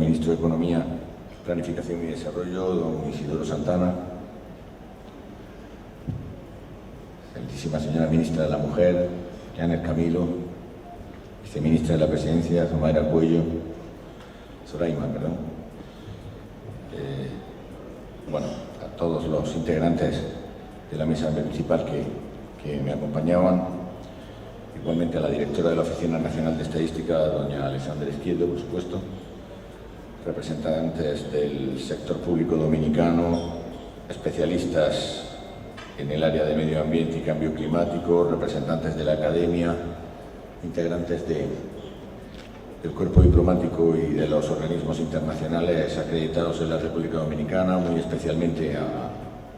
ministro de Economía, Planificación y Desarrollo, don Isidoro Santana, excelentísima señora ministra de la Mujer, Janet Camilo, viceministra de la Presidencia, Zoraima Cuello, bueno, a todos los integrantes de la mesa principal que me acompañaban, igualmente a la directora de la Oficina Nacional de Estadística, doña Alexandra Izquierdo, por supuesto, representantes del sector público dominicano, especialistas en el área de medio ambiente y cambio climático, representantes de la academia, integrantes del cuerpo diplomático y de los organismos internacionales acreditados en la República Dominicana, muy especialmente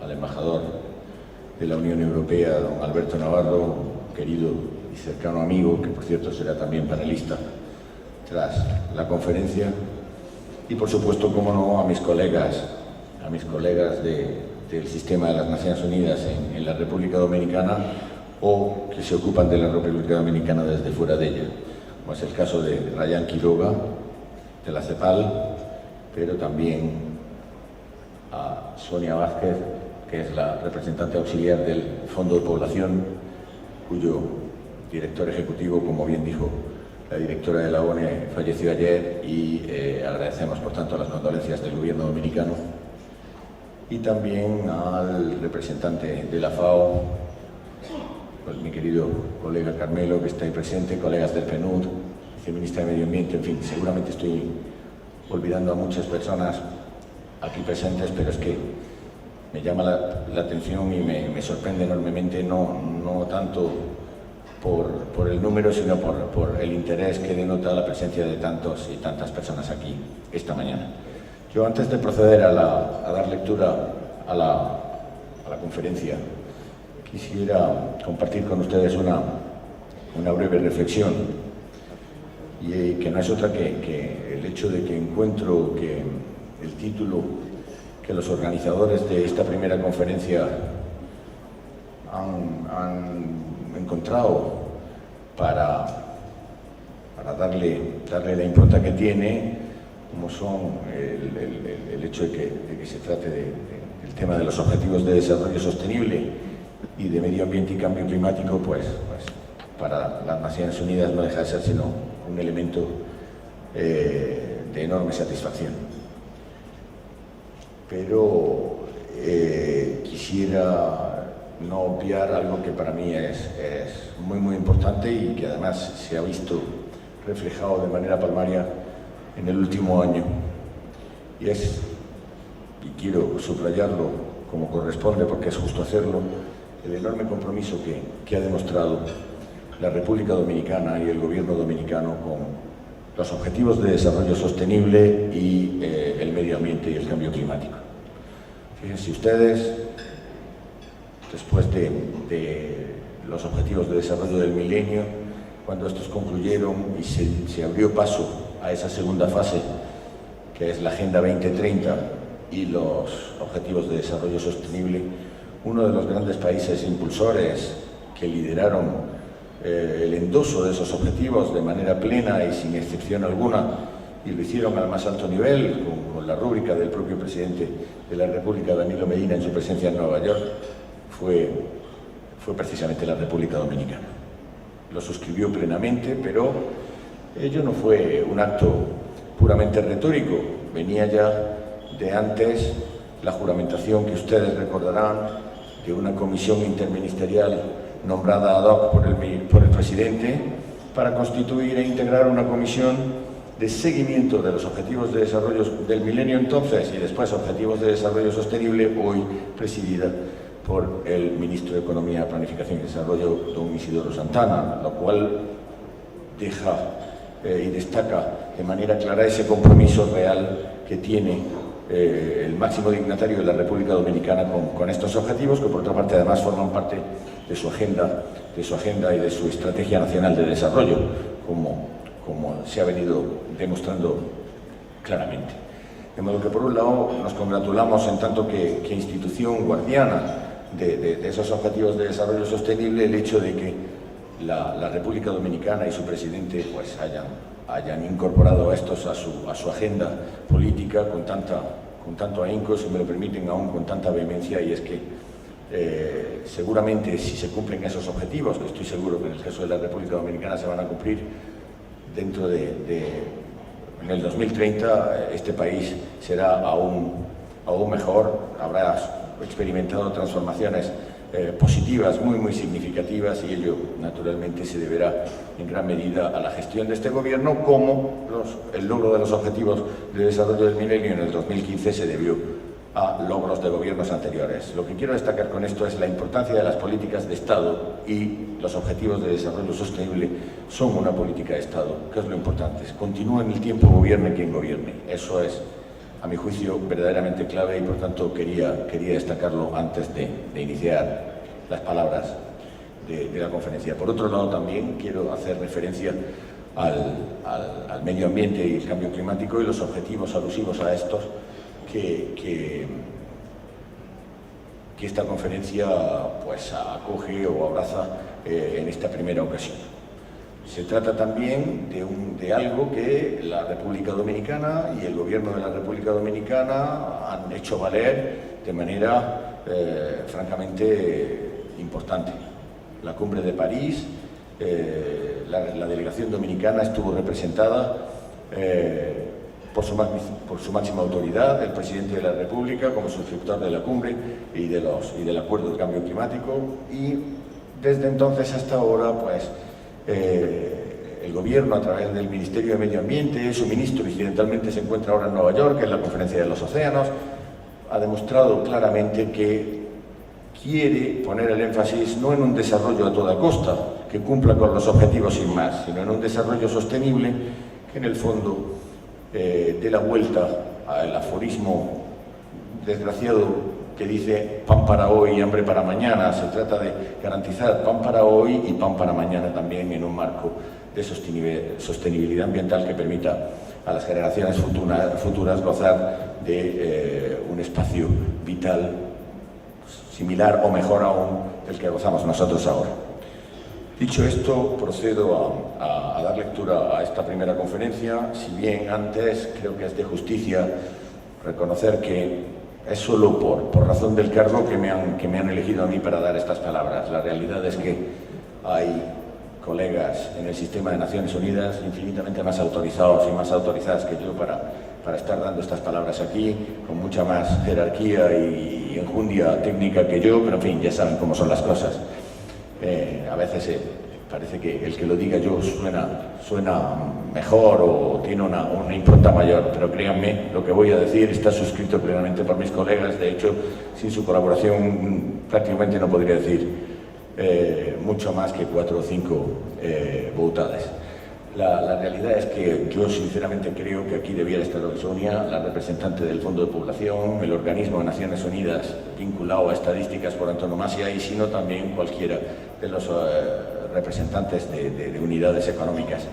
al embajador de la Unión Europea, don Alberto Navarro, querido y cercano amigo, que por cierto será también panelista tras la conferencia, y por supuesto, como no, a mis colegas del sistema de las Naciones Unidas en la República Dominicana o que se ocupan de la República Dominicana desde fuera de ella, como es el caso de Rayán Quiroga, de la CEPAL, pero también a Sonia Vázquez, que es la representante auxiliar del Fondo de Población, cuyo director ejecutivo, como bien dijo la directora de la ONE, falleció ayer, y agradecemos por tanto las condolencias del gobierno dominicano, y también al representante de la FAO, pues mi querido colega Carmelo, que está ahí presente, colegas del PNUD, viceministra de Medio Ambiente, en fin, seguramente estoy olvidando a muchas personas aquí presentes, pero es que me llama la atención y me sorprende enormemente, no tanto por el número, sino por el interés que denota la presencia de tantos y tantas personas aquí esta mañana. Yo, antes de proceder a dar lectura a la conferencia, quisiera compartir con ustedes una breve reflexión, y que no es otra que el hecho de que encuentro que el título que los organizadores de esta primera conferencia han encontrado para darle la impronta que tiene, como son el hecho de que se trate del tema de los Objetivos de Desarrollo Sostenible y de Medio Ambiente y Cambio Climático, pues para las Naciones Unidas no deja de ser sino un elemento de enorme satisfacción. Pero quisiera no obviar algo que para mí es muy importante y que además se ha visto reflejado de manera palmaria en el último año, y quiero subrayarlo como corresponde porque es justo hacerlo, el enorme compromiso que ha demostrado la República Dominicana y el gobierno dominicano con los Objetivos de Desarrollo Sostenible y el medio ambiente y el cambio climático. Fíjense ustedes, después de los Objetivos de Desarrollo del Milenio, cuando estos concluyeron y se abrió paso a esa segunda fase, que es la Agenda 2030 y los Objetivos de Desarrollo Sostenible, uno de los grandes países impulsores que lideraron el endoso de esos objetivos de manera plena y sin excepción alguna, y lo hicieron al más alto nivel, con la rúbrica del propio presidente de la República, Danilo Medina, en su presencia en Nueva York, fue precisamente la República Dominicana. Lo suscribió plenamente, pero ello no fue un acto puramente retórico, venía ya de antes la juramentación, que ustedes recordarán, de una comisión interministerial nombrada ad hoc por el presidente para constituir e integrar una comisión de seguimiento de los Objetivos de Desarrollo del Milenio entonces y después Objetivos de Desarrollo Sostenible, hoy presidida por el ministro de Economía, Planificación y Desarrollo, don Isidoro Santana, lo cual deja y destaca de manera clara ese compromiso real que tiene el máximo dignatario de la República Dominicana con estos objetivos, que por otra parte además forman parte de su agenda y de su estrategia nacional de desarrollo, como se ha venido demostrando claramente. De modo que, por un lado, nos congratulamos en tanto que institución guardiana de esos objetivos de desarrollo sostenible, el hecho de que la República Dominicana y su presidente pues hayan hayan incorporado estos a su agenda política con tanto ahínco, si me lo permiten, aún con tanta vehemencia, y es que seguramente si se cumplen esos objetivos, que estoy seguro que en el caso de la República Dominicana se van a cumplir, dentro en el 2030 este país será aún mejor, habrá experimentado transformaciones positivas muy significativas, y ello naturalmente se deberá en gran medida a la gestión de este gobierno, como el logro de los objetivos de desarrollo del milenio en el 2015 se debió a logros de gobiernos anteriores. Lo que quiero destacar con esto es la importancia de las políticas de Estado, y los objetivos de desarrollo sostenible son una política de Estado, que es lo importante. Continúe en el tiempo, gobierne quien gobierne. Eso es, a mi juicio, verdaderamente clave, y por tanto quería destacarlo antes de iniciar las palabras de la conferencia. Por otro lado, también quiero hacer referencia al medio ambiente y el cambio climático y los objetivos alusivos a estos que esta conferencia pues acoge o abraza en esta primera ocasión. Se trata también de algo que la República Dominicana y el Gobierno de la República Dominicana han hecho valer de manera francamente importante. La Cumbre de París, la delegación dominicana estuvo representada por su máxima autoridad, el presidente de la República como suscriptor de la cumbre y del acuerdo de cambio climático, y desde entonces hasta ahora pues el gobierno, a través del Ministerio de Medio Ambiente, su ministro incidentalmente se encuentra ahora en Nueva York, en la Conferencia de los Océanos, ha demostrado claramente que quiere poner el énfasis no en un desarrollo a toda costa, que cumpla con los objetivos sin más, sino en un desarrollo sostenible que en el fondo dé la vuelta al aforismo desgraciado que dice pan para hoy y hambre para mañana. Se trata de garantizar pan para hoy y pan para mañana también, en un marco de sostenibilidad ambiental que permita a las generaciones futuras gozar de un espacio vital similar o mejor aún del que gozamos nosotros ahora. Dicho esto, procedo a dar lectura a esta primera conferencia, si bien antes creo que es de justicia reconocer que es solo por razón del cargo que me han elegido a mí para dar estas palabras. La realidad es que hay colegas en el sistema de Naciones Unidas infinitamente más autorizados y más autorizadas que yo para estar dando estas palabras aquí, con mucha más jerarquía y enjundia técnica que yo, pero en fin, ya saben cómo son las cosas. A veces parece que el que lo diga yo suena mejor o tiene una impronta mayor, pero créanme, lo que voy a decir está suscrito plenamente por mis colegas. De hecho, sin su colaboración prácticamente no podría decir mucho más que 4 o 5 boutades. La realidad es que yo sinceramente creo que aquí debiera estar Sonia, la representante del Fondo de Población, el organismo de Naciones Unidas vinculado a estadísticas por antonomasia, y si no también cualquiera de los representantes de unidades económicas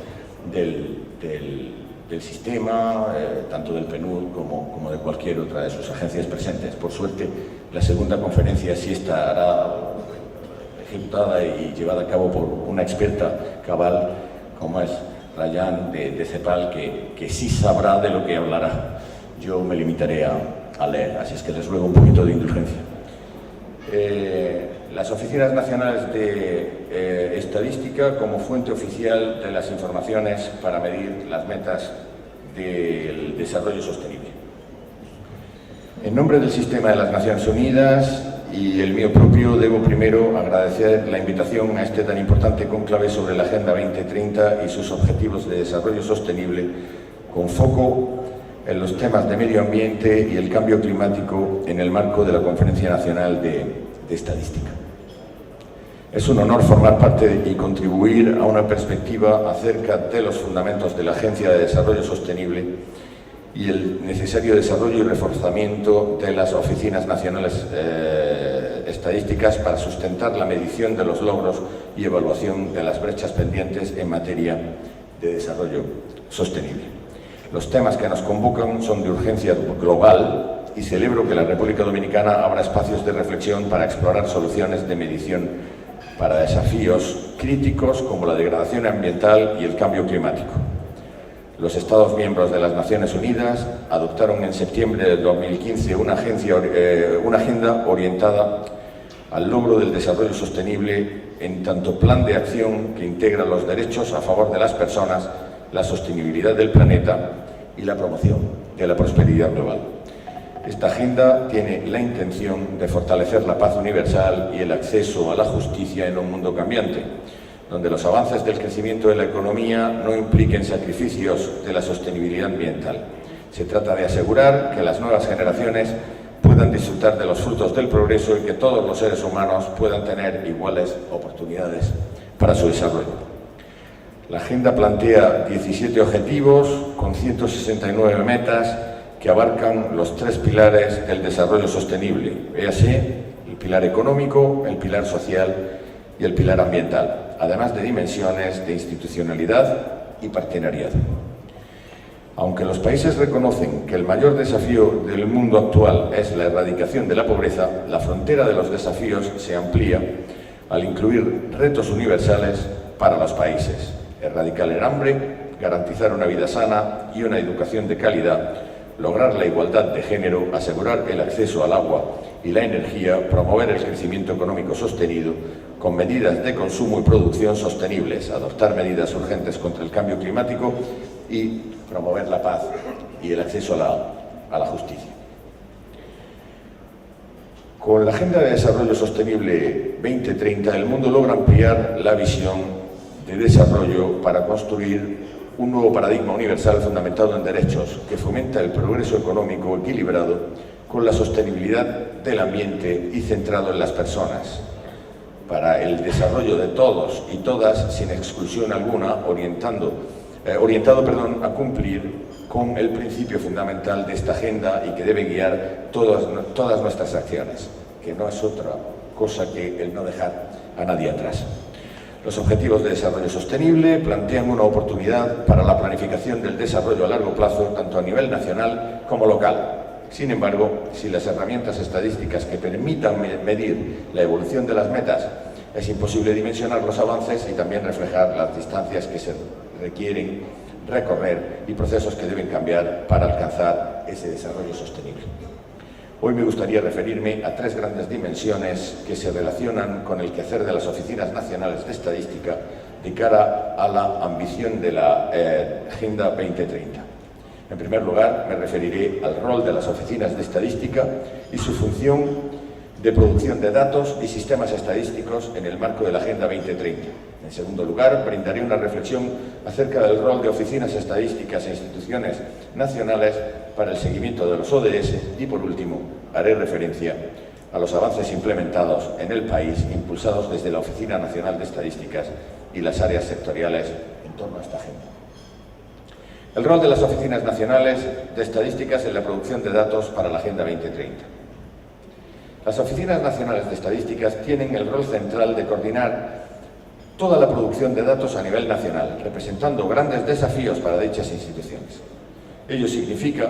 del sistema, tanto del PNUD como de cualquier otra de sus agencias presentes. Por suerte, la segunda conferencia sí estará ejecutada y llevada a cabo por una experta cabal como es Rayán de CEPAL, que sí sabrá de lo que hablará. Yo me limitaré a leer, así es que les ruego un poquito de indulgencia. Las Oficinas Nacionales de Estadística como fuente oficial de las informaciones para medir las metas del desarrollo sostenible. En nombre del sistema de las Naciones Unidas y el mío propio, debo primero agradecer la invitación a este tan importante cónclave sobre la Agenda 2030 y sus objetivos de desarrollo sostenible, con foco en los temas de medio ambiente y el cambio climático en el marco de la Conferencia Nacional de Estadística. Es un honor formar parte y contribuir a una perspectiva acerca de los fundamentos de la Agencia de Desarrollo Sostenible y el necesario desarrollo y reforzamiento de las oficinas nacionales estadísticas para sustentar la medición de los logros y evaluación de las brechas pendientes en materia de desarrollo sostenible. Los temas que nos convocan son de urgencia global y celebro que la República Dominicana abra espacios de reflexión para explorar soluciones de medición para desafíos críticos como la degradación ambiental y el cambio climático. Los Estados miembros de las Naciones Unidas adoptaron en septiembre del 2015 una agenda orientada al logro del desarrollo sostenible en tanto plan de acción que integra los derechos a favor de las personas, la sostenibilidad del planeta y la promoción de la prosperidad global. Esta agenda tiene la intención de fortalecer la paz universal y el acceso a la justicia en un mundo cambiante, donde los avances del crecimiento de la economía no impliquen sacrificios de la sostenibilidad ambiental. Se trata de asegurar que las nuevas generaciones puedan disfrutar de los frutos del progreso y que todos los seres humanos puedan tener iguales oportunidades para su desarrollo. La agenda plantea 17 objetivos con 169 metas que abarcan los 3 pilares del desarrollo sostenible, véase el pilar económico, el pilar social y el pilar ambiental, además de dimensiones de institucionalidad y partenariado. Aunque los países reconocen que el mayor desafío del mundo actual es la erradicación de la pobreza, la frontera de los desafíos se amplía al incluir retos universales para los países: erradicar el hambre, garantizar una vida sana y una educación de calidad, lograr la igualdad de género, asegurar el acceso al agua y la energía, promover el crecimiento económico sostenido con medidas de consumo y producción sostenibles, adoptar medidas urgentes contra el cambio climático y promover la paz y el acceso a la justicia. Con la Agenda de Desarrollo Sostenible 2030, el mundo logra ampliar la visión de desarrollo para construir un nuevo paradigma universal fundamentado en derechos que fomenta el progreso económico equilibrado con la sostenibilidad del ambiente y centrado en las personas, para el desarrollo de todos y todas sin exclusión alguna, orientado a cumplir con el principio fundamental de esta agenda y que debe guiar todas nuestras acciones, que no es otra cosa que el no dejar a nadie atrás. Los Objetivos de Desarrollo Sostenible plantean una oportunidad para la planificación del desarrollo a largo plazo, tanto a nivel nacional como local. Sin embargo, si las herramientas estadísticas que permitan medir la evolución de las metas, es imposible dimensionar los avances y también reflejar las distancias que se requieren recorrer y procesos que deben cambiar para alcanzar ese desarrollo sostenible. Hoy me gustaría referirme a 3 grandes dimensiones que se relacionan con el quehacer de las Oficinas Nacionales de Estadística de cara a la ambición de la Agenda 2030. En primer lugar, me referiré al rol de las Oficinas de Estadística y su función de producción de datos y sistemas estadísticos en el marco de la Agenda 2030. En segundo lugar, brindaré una reflexión acerca del rol de oficinas estadísticas e instituciones nacionales para el seguimiento de los ODS y, por último, haré referencia a los avances implementados en el país, impulsados desde la Oficina Nacional de Estadísticas y las áreas sectoriales en torno a esta agenda. El rol de las Oficinas Nacionales de Estadísticas en la producción de datos para la Agenda 2030. Las Oficinas Nacionales de Estadísticas tienen el rol central de coordinar toda la producción de datos a nivel nacional, representando grandes desafíos para dichas instituciones. Ello significa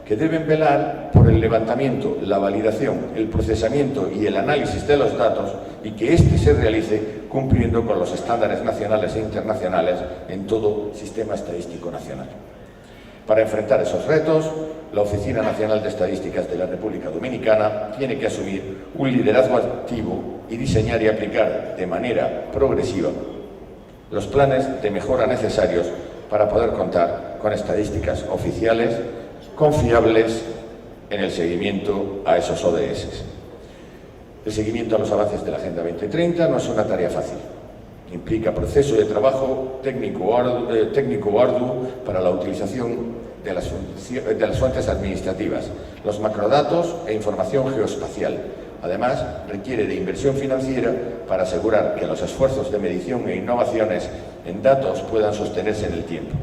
que deben velar por el levantamiento, la validación, el procesamiento y el análisis de los datos y que éste se realice cumpliendo con los estándares nacionales e internacionales en todo sistema estadístico nacional. Para enfrentar esos retos, la Oficina Nacional de Estadísticas de la República Dominicana tiene que asumir un liderazgo activo y diseñar y aplicar de manera progresiva los planes de mejora necesarios para poder contar con estadísticas oficiales confiables en el seguimiento a esos ODS. El seguimiento a los avances de la Agenda 2030 no es una tarea fácil. Implica proceso de trabajo técnico arduo para la utilización de las fuentes administrativas, los macrodatos e información geoespacial. Además, requiere de inversión financiera para asegurar que los esfuerzos de medición e innovaciones en datos puedan sostenerse en el tiempo.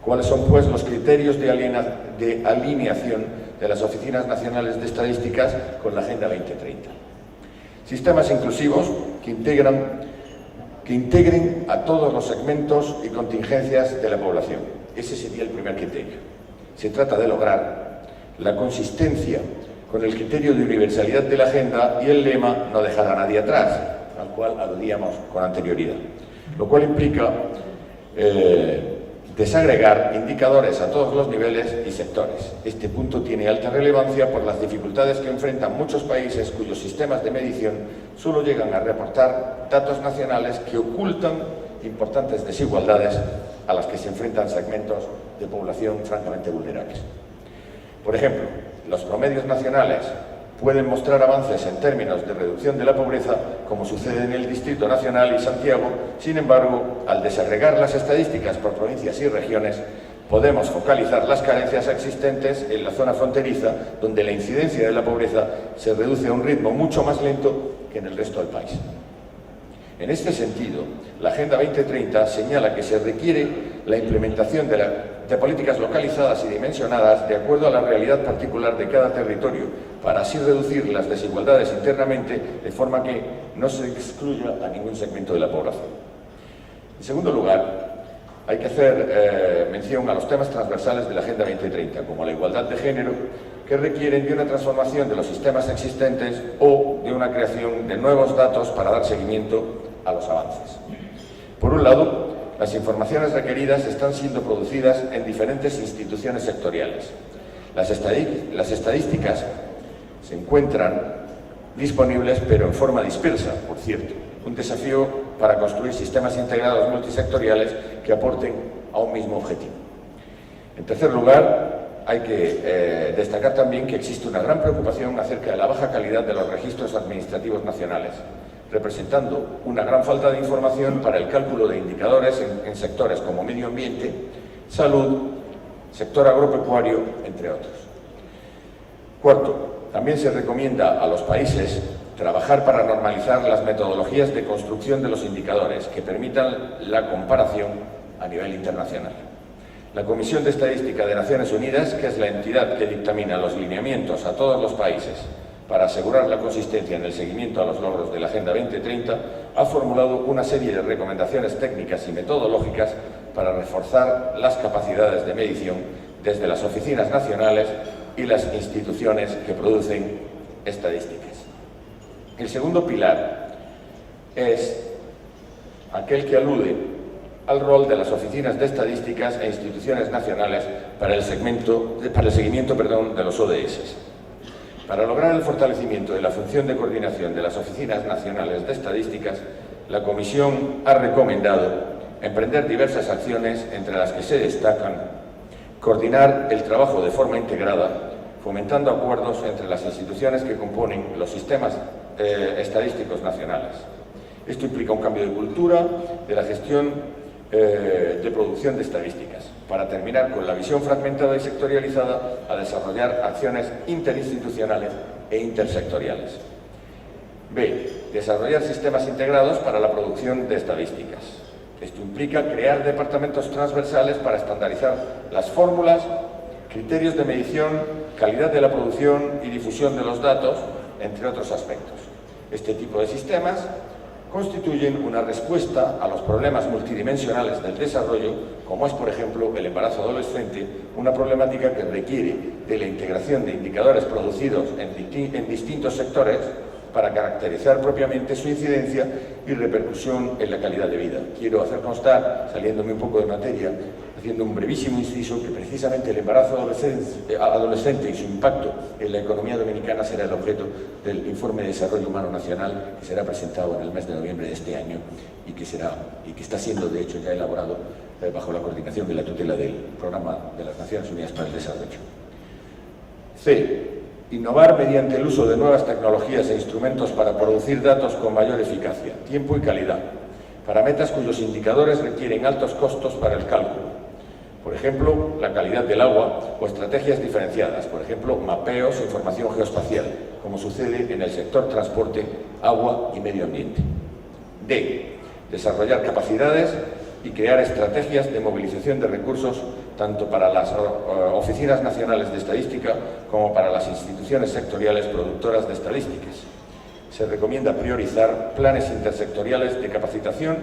¿Cuáles son, pues, los criterios de alineación de las Oficinas Nacionales de Estadísticas con la Agenda 2030? Sistemas inclusivos que integren a todos los segmentos y contingencias de la población. Ese sería el primer criterio. Se trata de lograr la consistencia con el criterio de universalidad de la agenda y el lema "no dejar a nadie atrás", al cual aludíamos con anterioridad. Lo cual implica Desagregar indicadores a todos los niveles y sectores. Este punto tiene alta relevancia por las dificultades que enfrentan muchos países cuyos sistemas de medición solo llegan a reportar datos nacionales que ocultan importantes desigualdades a las que se enfrentan segmentos de población francamente vulnerables. Por ejemplo, los promedios nacionales pueden mostrar avances en términos de reducción de la pobreza, como sucede en el Distrito Nacional y Santiago. Sin embargo, al desagregar las estadísticas por provincias y regiones, podemos focalizar las carencias existentes en la zona fronteriza, donde la incidencia de la pobreza se reduce a un ritmo mucho más lento que en el resto del país. En este sentido, la Agenda 2030 señala que se requiere la implementación de políticas localizadas y dimensionadas de acuerdo a la realidad particular de cada territorio, para así reducir las desigualdades internamente, de forma que no se excluya a ningún segmento de la población. En segundo lugar, hay que hacer mención a los temas transversales de la Agenda 2030, como la igualdad de género, que requieren de una transformación de los sistemas existentes o de una creación de nuevos datos para dar seguimiento a los avances. Por un lado, las informaciones requeridas están siendo producidas en diferentes instituciones sectoriales. Las estadísticas se encuentran disponibles, pero en forma dispersa, por cierto. Un desafío para construir sistemas integrados multisectoriales que aporten a un mismo objetivo. En tercer lugar, hay que destacar también que existe una gran preocupación acerca de la baja calidad de los registros administrativos nacionales, representando una gran falta de información para el cálculo de indicadores en sectores como medio ambiente, salud, sector agropecuario, entre otros. Cuarto, también se recomienda a los países trabajar para normalizar las metodologías de construcción de los indicadores que permitan la comparación a nivel internacional. La Comisión de Estadística de Naciones Unidas, que es la entidad que dictamina los lineamientos a todos los países para asegurar la consistencia en el seguimiento a los logros de la Agenda 2030, ha formulado una serie de recomendaciones técnicas y metodológicas para reforzar las capacidades de medición desde las oficinas nacionales y las instituciones que producen estadísticas. El segundo pilar es aquel que alude al rol de las oficinas de estadísticas e instituciones nacionales para el seguimiento de los ODS. Para lograr el fortalecimiento de la función de coordinación de las oficinas nacionales de estadísticas, la Comisión ha recomendado emprender diversas acciones, entre las que se destacan coordinar el trabajo de forma integrada, fomentando acuerdos entre las instituciones que componen los sistemas estadísticos nacionales. Esto implica un cambio de cultura de la gestión de producción de estadísticas, para terminar con la visión fragmentada y sectorializada, a desarrollar acciones interinstitucionales e intersectoriales. B. Desarrollar sistemas integrados para la producción de estadísticas. Esto implica crear departamentos transversales para estandarizar las fórmulas, criterios de medición, calidad de la producción y difusión de los datos, entre otros aspectos. Este tipo de sistemas constituyen una respuesta a los problemas multidimensionales del desarrollo, como es, por ejemplo, el embarazo adolescente, una problemática que requiere de la integración de indicadores producidos en distintos sectores para caracterizar propiamente su incidencia y repercusión en la calidad de vida. Quiero hacer constar, saliéndome un poco de materia, haciendo un brevísimo inciso, que precisamente el embarazo adolescente y su impacto en la economía dominicana será el objeto del Informe de Desarrollo Humano Nacional, que será presentado en el mes de noviembre de este año y que está siendo, de hecho, ya elaborado bajo la coordinación y la tutela del Programa de las Naciones Unidas para el Desarrollo. C. Innovar mediante el uso de nuevas tecnologías e instrumentos para producir datos con mayor eficacia, tiempo y calidad, para metas cuyos indicadores requieren altos costos para el cálculo. Por ejemplo, la calidad del agua o estrategias diferenciadas, por ejemplo, mapeos e información geoespacial, como sucede en el sector transporte, agua y medio ambiente. D. Desarrollar capacidades y crear estrategias de movilización de recursos tanto para las oficinas nacionales de estadística como para las instituciones sectoriales productoras de estadísticas. Se recomienda priorizar planes intersectoriales de capacitación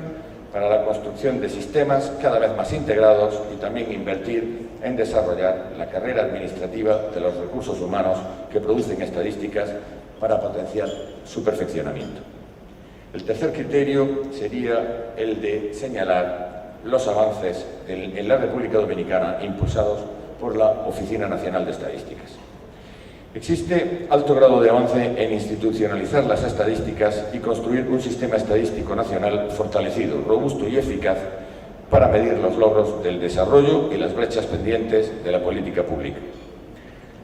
para la construcción de sistemas cada vez más integrados y también invertir en desarrollar la carrera administrativa de los recursos humanos que producen estadísticas para potenciar su perfeccionamiento. El tercer criterio sería el de señalar los avances en la República Dominicana impulsados por la Oficina Nacional de Estadísticas. Existe alto grado de avance en institucionalizar las estadísticas y construir un sistema estadístico nacional fortalecido, robusto y eficaz para medir los logros del desarrollo y las brechas pendientes de la política pública.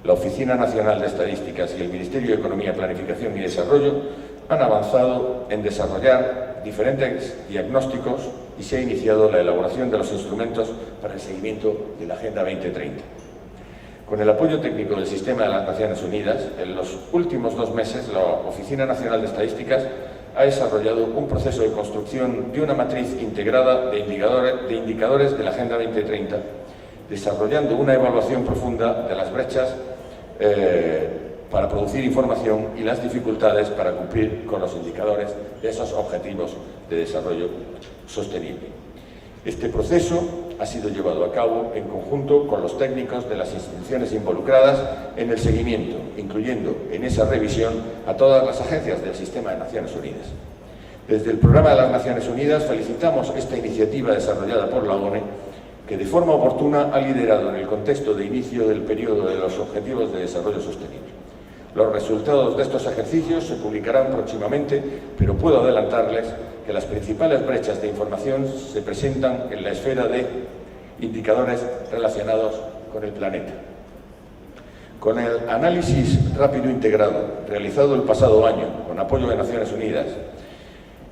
La Oficina Nacional de Estadísticas y el Ministerio de Economía, Planificación y Desarrollo han avanzado en desarrollar diferentes diagnósticos y se ha iniciado la elaboración de los instrumentos para el seguimiento de la Agenda 2030. Con el apoyo técnico del Sistema de las Naciones Unidas, en los últimos 2 meses la Oficina Nacional de Estadísticas ha desarrollado un proceso de construcción de una matriz integrada de indicadores de la Agenda 2030, desarrollando una evaluación profunda de las brechas para producir información y las dificultades para cumplir con los indicadores de esos objetivos de desarrollo sostenible. Este proceso ha sido llevado a cabo en conjunto con los técnicos de las instituciones involucradas en el seguimiento, incluyendo en esa revisión a todas las agencias del Sistema de Naciones Unidas. Desde el Programa de las Naciones Unidas felicitamos esta iniciativa desarrollada por la ONU, que de forma oportuna ha liderado en el contexto de inicio del periodo de los Objetivos de Desarrollo Sostenible. Los resultados de estos ejercicios se publicarán próximamente, pero puedo adelantarles que las principales brechas de información se presentan en la esfera de indicadores relacionados con el planeta. Con el análisis rápido integrado realizado el pasado año con apoyo de Naciones Unidas,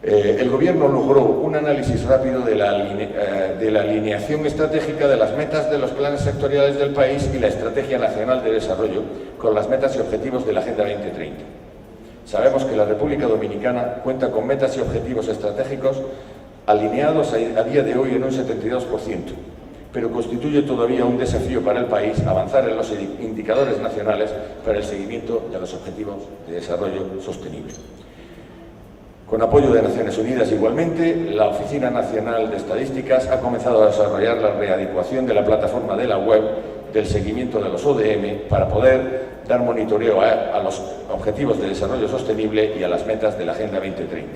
el Gobierno logró un análisis rápido de la alineación estratégica de las metas de los planes sectoriales del país y la Estrategia Nacional de Desarrollo con las metas y objetivos de la Agenda 2030. Sabemos que la República Dominicana cuenta con metas y objetivos estratégicos alineados a día de hoy en un 72%, pero constituye todavía un desafío para el país avanzar en los indicadores nacionales para el seguimiento de los objetivos de desarrollo sostenible. Con apoyo de Naciones Unidas igualmente, la Oficina Nacional de Estadísticas ha comenzado a desarrollar la readecuación de la plataforma de la web del seguimiento de los ODM para poder dar monitoreo a los objetivos de desarrollo sostenible y a las metas de la Agenda 2030.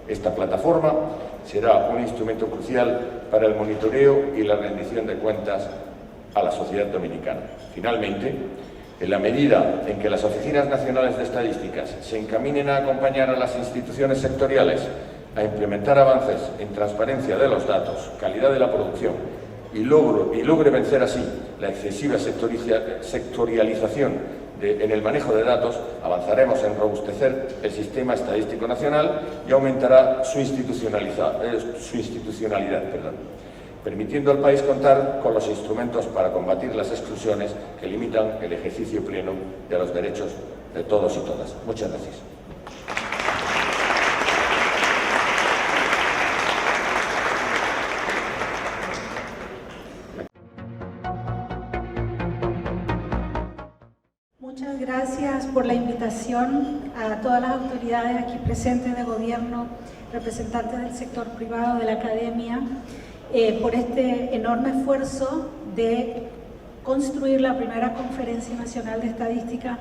Esta plataforma será un instrumento crucial para el monitoreo y la rendición de cuentas a la sociedad dominicana. Finalmente, en la medida en que las oficinas nacionales de estadísticas se encaminen a acompañar a las instituciones sectoriales a implementar avances en transparencia de los datos, calidad de la producción y logre vencer así la excesiva sectorialización en el manejo de datos, avanzaremos en robustecer el sistema estadístico nacional y aumentará su institucionalidad, permitiendo al país contar con los instrumentos para combatir las exclusiones que limitan el ejercicio pleno de los derechos de todos y todas. Muchas gracias. Muchas gracias por la invitación a todas las autoridades aquí presentes de gobierno, representantes del sector privado, de la academia, por este enorme esfuerzo de construir la primera Conferencia Nacional de Estadística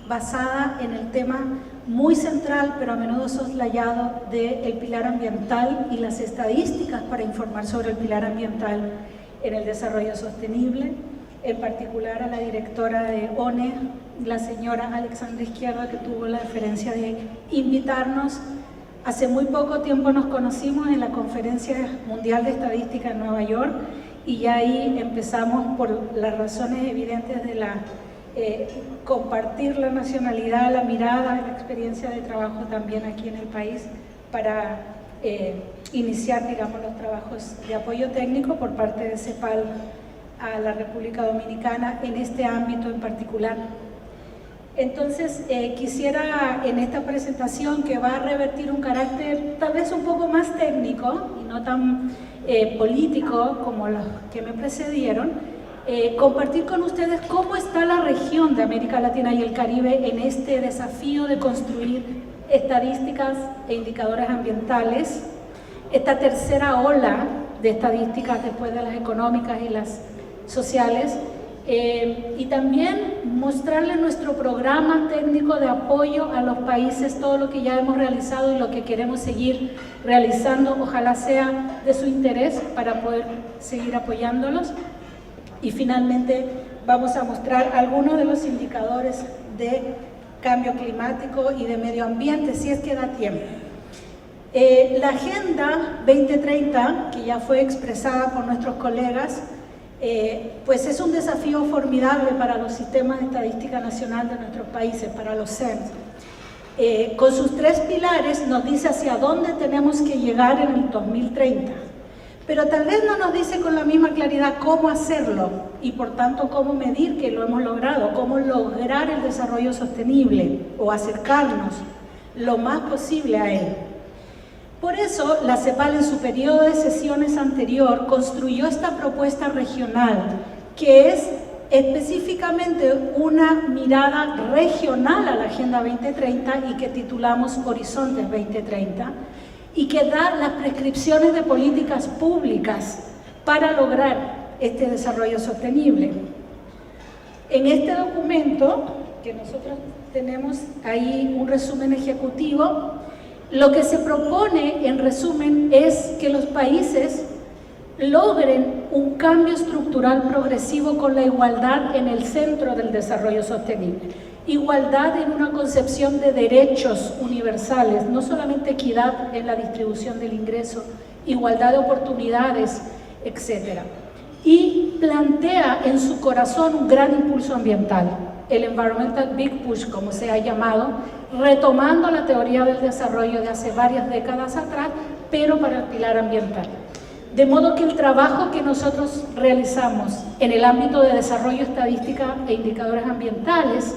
basada en el tema muy central, pero a menudo soslayado, del pilar ambiental y las estadísticas para informar sobre el pilar ambiental en el desarrollo sostenible. En particular a la directora de ONE, la señora Alexandra Izquierda, que tuvo la deferencia de invitarnos. Hace muy poco tiempo nos conocimos en la Conferencia Mundial de Estadística en Nueva York y ya ahí empezamos, por las razones evidentes de compartir la nacionalidad, la mirada, la experiencia de trabajo también aquí en el país, para iniciar, digamos, los trabajos de apoyo técnico por parte de CEPAL a la República Dominicana en este ámbito en particular. Entonces, quisiera en esta presentación, que va a revertir un carácter tal vez un poco más técnico y no tan político como los que me precedieron, compartir con ustedes cómo está la región de América Latina y el Caribe en este desafío de construir estadísticas e indicadores ambientales, esta tercera ola de estadísticas después de las económicas y las sociales, y también mostrarle nuestro programa técnico de apoyo a los países, todo lo que ya hemos realizado y lo que queremos seguir realizando, ojalá sea de su interés para poder seguir apoyándolos. Y finalmente vamos a mostrar algunos de los indicadores de cambio climático y de medio ambiente, si es que da tiempo. La Agenda 2030, que ya fue expresada por nuestros colegas, pues es un desafío formidable para los sistemas de estadística nacional de nuestros países, para los CENS. Con sus 3 pilares nos dice hacia dónde tenemos que llegar en el 2030, pero tal vez no nos dice con la misma claridad cómo hacerlo y por tanto cómo medir que lo hemos logrado, cómo lograr el desarrollo sostenible o acercarnos lo más posible a él. Por eso, la CEPAL en su periodo de sesiones anterior construyó esta propuesta regional, que es específicamente una mirada regional a la Agenda 2030 y que titulamos Horizontes 2030, y que da las prescripciones de políticas públicas para lograr este desarrollo sostenible. En este documento, que nosotros tenemos ahí un resumen ejecutivo, lo que se propone, en resumen, es que los países logren un cambio estructural progresivo con la igualdad en el centro del desarrollo sostenible. Igualdad en una concepción de derechos universales, no solamente equidad en la distribución del ingreso, igualdad de oportunidades, etc. Y plantea en su corazón un gran impulso ambiental, el Environmental Big Push, como se ha llamado, retomando la teoría del desarrollo de hace varias décadas atrás, pero para el pilar ambiental. De modo que el trabajo que nosotros realizamos en el ámbito de desarrollo estadística e indicadores ambientales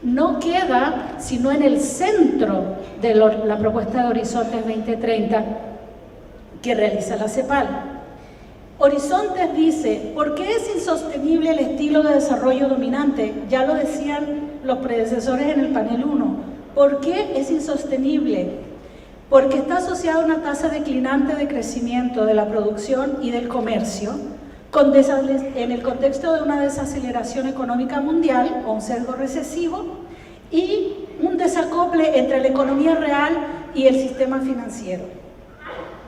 no queda sino en el centro de la propuesta de Horizontes 2030 que realiza la CEPAL. Horizontes dice, ¿por qué es insostenible el estilo de desarrollo dominante? Ya lo decían los predecesores en el panel 1. ¿Por qué es insostenible? Porque está asociado a una tasa declinante de crecimiento de la producción y del comercio, en el contexto de una desaceleración económica mundial o un sesgo recesivo y un desacople entre la economía real y el sistema financiero.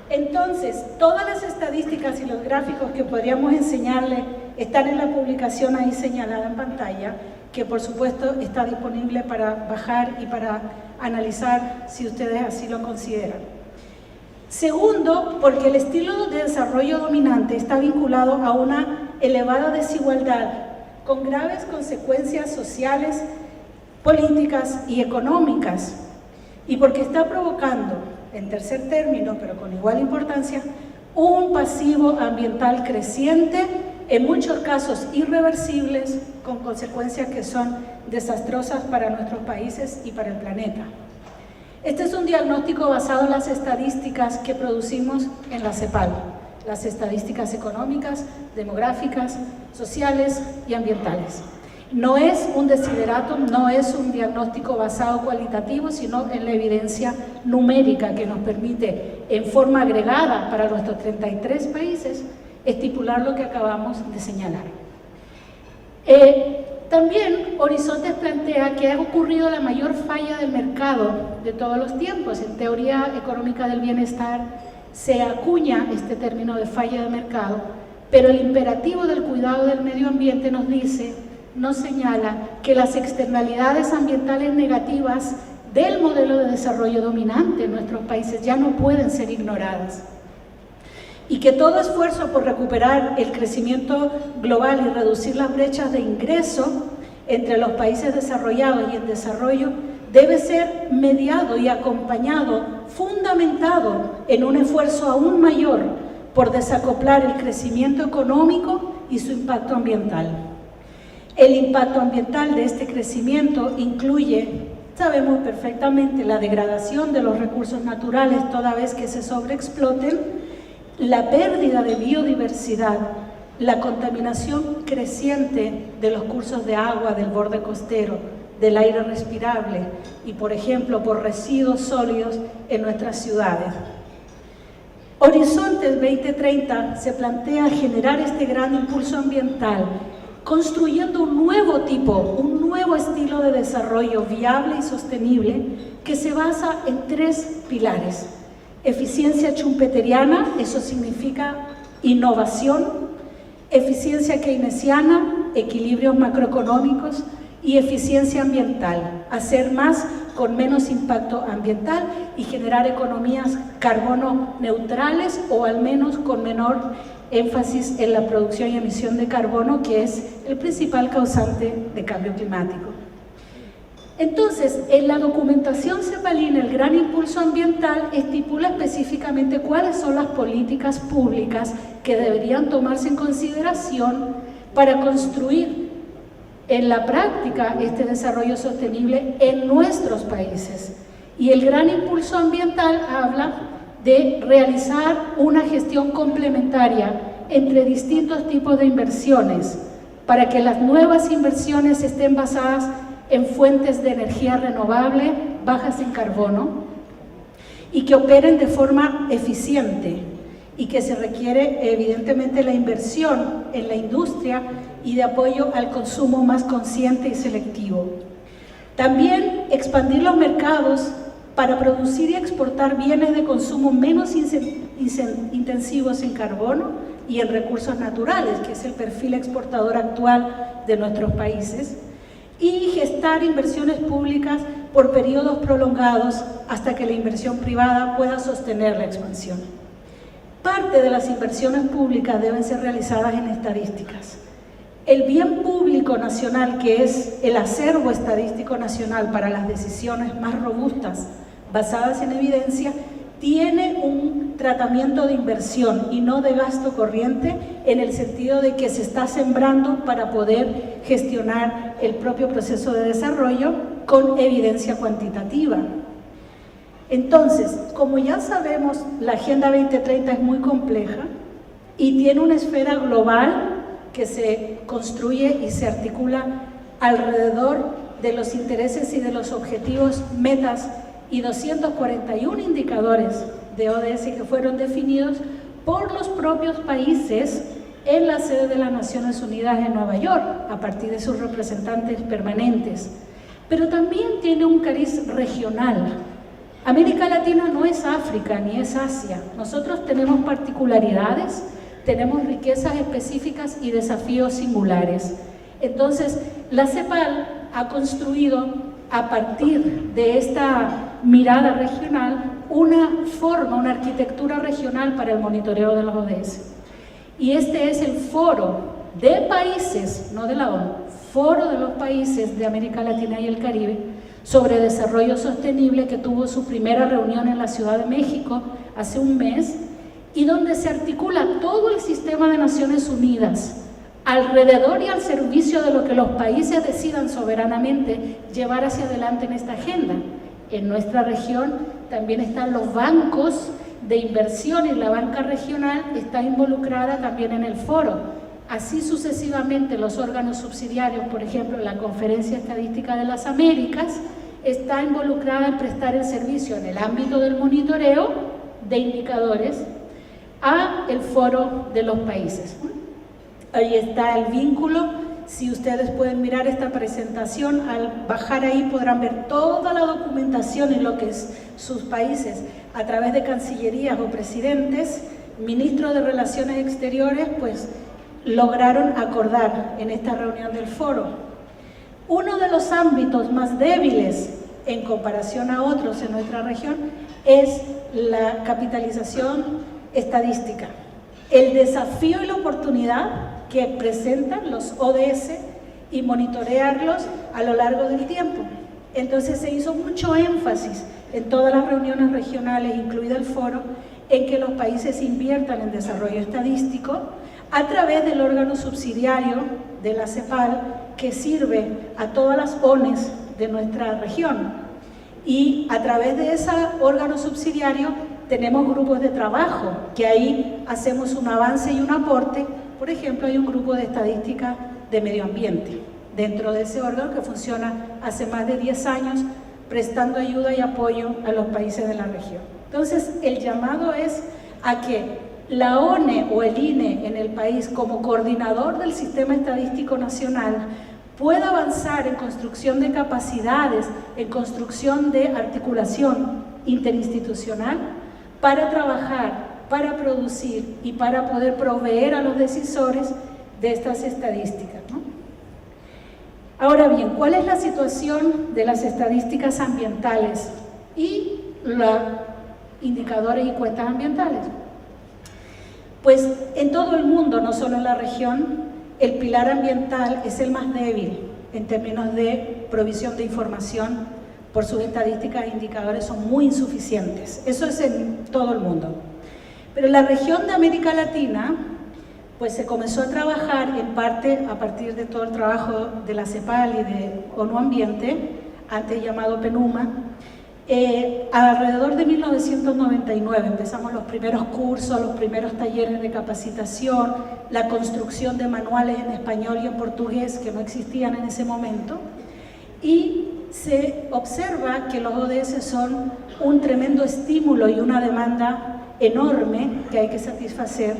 Entonces, todas las estadísticas y los gráficos que podríamos enseñarle están en la publicación ahí señalada en pantalla, que por supuesto está disponible para bajar y para analizar si ustedes así lo consideran. Segundo, porque el estilo de desarrollo dominante está vinculado a una elevada desigualdad con graves consecuencias sociales, políticas y económicas, y porque está provocando, en tercer término, pero con igual importancia, un pasivo ambiental creciente, en muchos casos irreversibles, con consecuencias que son desastrosas para nuestros países y para el planeta. Este es un diagnóstico basado en las estadísticas que producimos en la CEPAL, las estadísticas económicas, demográficas, sociales y ambientales. No es un desideratum, no es un diagnóstico basado cualitativo, sino en la evidencia numérica que nos permite, en forma agregada para nuestros 33 países, estipular lo que acabamos de señalar. También Horizontes plantea que ha ocurrido la mayor falla del mercado de todos los tiempos. En teoría económica del bienestar se acuña este término de falla de mercado, pero el imperativo del cuidado del medio ambiente nos señala que las externalidades ambientales negativas del modelo de desarrollo dominante en nuestros países ya no pueden ser ignoradas, y que todo esfuerzo por recuperar el crecimiento global y reducir las brechas de ingreso entre los países desarrollados y en desarrollo debe ser mediado y acompañado, fundamentado en un esfuerzo aún mayor por desacoplar el crecimiento económico y su impacto ambiental. El impacto ambiental de este crecimiento incluye, sabemos perfectamente, la degradación de los recursos naturales toda vez que se sobreexploten, la pérdida de biodiversidad, la contaminación creciente de los cursos de agua del borde costero, del aire respirable y, por ejemplo, por residuos sólidos en nuestras ciudades. Horizontes 2030 se plantea generar este gran impulso ambiental construyendo un nuevo tipo, un nuevo estilo de desarrollo viable y sostenible que se basa en 3 pilares. Eficiencia schumpeteriana, eso significa innovación, eficiencia keynesiana, equilibrios macroeconómicos, y eficiencia ambiental, hacer más con menos impacto ambiental y generar economías carbono neutrales o al menos con menor énfasis en la producción y emisión de carbono, que es el principal causante de cambio climático. Entonces, en la documentación cepalina, el Gran Impulso Ambiental estipula específicamente cuáles son las políticas públicas que deberían tomarse en consideración para construir en la práctica este desarrollo sostenible en nuestros países. Y el Gran Impulso Ambiental habla de realizar una gestión complementaria entre distintos tipos de inversiones para que las nuevas inversiones estén basadas en fuentes de energía renovable, bajas en carbono, y que operen de forma eficiente, y que se requiere evidentemente la inversión en la industria y de apoyo al consumo más consciente y selectivo. También expandir los mercados para producir y exportar bienes de consumo menos intensivos en carbono y en recursos naturales, que es el perfil exportador actual de nuestros países, y gestar inversiones públicas por periodos prolongados hasta que la inversión privada pueda sostener la expansión. Parte de las inversiones públicas deben ser realizadas en estadísticas. El bien público nacional, que es el acervo estadístico nacional para las decisiones más robustas basadas en evidencia, tiene un tratamiento de inversión y no de gasto corriente, en el sentido de que se está sembrando para poder gestionar el propio proceso de desarrollo con evidencia cuantitativa. Entonces, como ya sabemos, la Agenda 2030 es muy compleja y tiene una esfera global que se construye y se articula alrededor de los intereses y de los objetivos, metas y 241 indicadores de ODS que fueron definidos por los propios países en la sede de las Naciones Unidas en Nueva York, a partir de sus representantes permanentes. Pero también tiene un cariz regional. América Latina no es África ni es Asia. Nosotros tenemos particularidades, tenemos riquezas específicas y desafíos singulares. Entonces, la CEPAL ha construido, a partir de esta mirada regional, una forma, una arquitectura regional para el monitoreo de los ODS. Y este es el foro de países, no de la ONU, foro de los países de América Latina y el Caribe sobre desarrollo sostenible, que tuvo su primera reunión en la Ciudad de México hace un mes, y donde se articula todo el sistema de Naciones Unidas alrededor y al servicio de lo que los países decidan soberanamente llevar hacia adelante en esta agenda. En nuestra región también están los bancos de inversión y la banca regional está involucrada también en el foro. Así sucesivamente los órganos subsidiarios, por ejemplo, la Conferencia Estadística de las Américas, está involucrada en prestar el servicio en el ámbito del monitoreo de indicadores a el foro de los países. Ahí está el vínculo. Si ustedes pueden mirar esta presentación, al bajar ahí podrán ver toda la documentación en lo que es sus países a través de cancillerías o presidentes, ministros de Relaciones Exteriores, pues lograron acordar en esta reunión del foro. Uno de los ámbitos más débiles en comparación a otros en nuestra región es la capitalización estadística, el desafío y la oportunidad que presentan los ODS y monitorearlos a lo largo del tiempo. Entonces se hizo mucho énfasis en todas las reuniones regionales, incluido el foro, en que los países inviertan en desarrollo estadístico a través del órgano subsidiario de la CEPAL, que sirve a todas las ONEs de nuestra región. Y a través de ese órgano subsidiario tenemos grupos de trabajo, que ahí hacemos un avance y un aporte. Por ejemplo, hay un grupo de estadística de medio ambiente dentro de ese órgano que funciona hace más de 10 años, prestando ayuda y apoyo a los países de la región. Entonces, el llamado es a que la ONE o el INE en el país, como coordinador del Sistema Estadístico Nacional, pueda avanzar en construcción de capacidades, en construcción de articulación interinstitucional para trabajar, para producir y para poder proveer a los decisores de estas estadísticas, ¿no? Ahora bien, ¿cuál es la situación de las estadísticas ambientales y los indicadores y cuentas ambientales? Pues en todo el mundo, no solo en la región, el pilar ambiental es el más débil en términos de provisión de información. Por sus estadísticas e indicadores son muy insuficientes. Eso es en todo el mundo. Pero en la región de América Latina, pues se comenzó a trabajar en parte a partir de todo el trabajo de la CEPAL y de ONU Ambiente, antes llamado PENUMA. Alrededor de 1999 empezamos los primeros cursos, los primeros talleres de capacitación, la construcción de manuales en español y en portugués que no existían en ese momento, y se observa que los ODS son un tremendo estímulo y una demanda enorme que hay que satisfacer,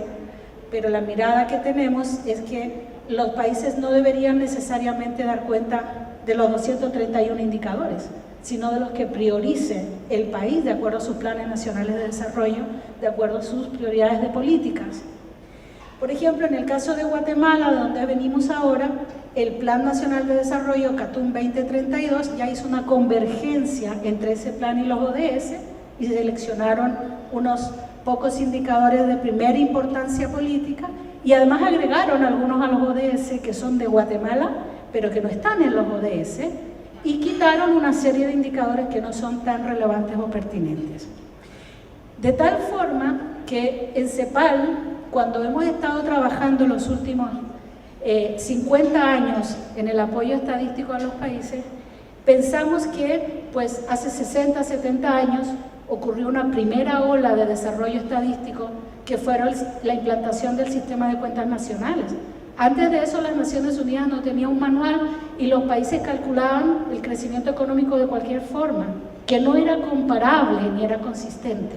pero la mirada que tenemos es que los países no deberían necesariamente dar cuenta de los 231 indicadores, sino de los que priorice el país de acuerdo a sus planes nacionales de desarrollo, de acuerdo a sus prioridades de políticas. Por ejemplo, en el caso de Guatemala, de donde venimos ahora, el Plan Nacional de Desarrollo CATUM 2032 ya hizo una convergencia entre ese plan y los ODS y se seleccionaron unos pocos indicadores de primera importancia política y además agregaron algunos a los ODS que son de Guatemala, pero que no están en los ODS, y quitaron una serie de indicadores que no son tan relevantes o pertinentes. De tal forma que en CEPAL, cuando hemos estado trabajando los últimos 50 años en el apoyo estadístico a los países, pensamos que pues hace 60, 70 años ocurrió una primera ola de desarrollo estadístico que fue la implantación del sistema de cuentas nacionales. Antes de eso las Naciones Unidas no tenían un manual y los países calculaban el crecimiento económico de cualquier forma, que no era comparable ni era consistente.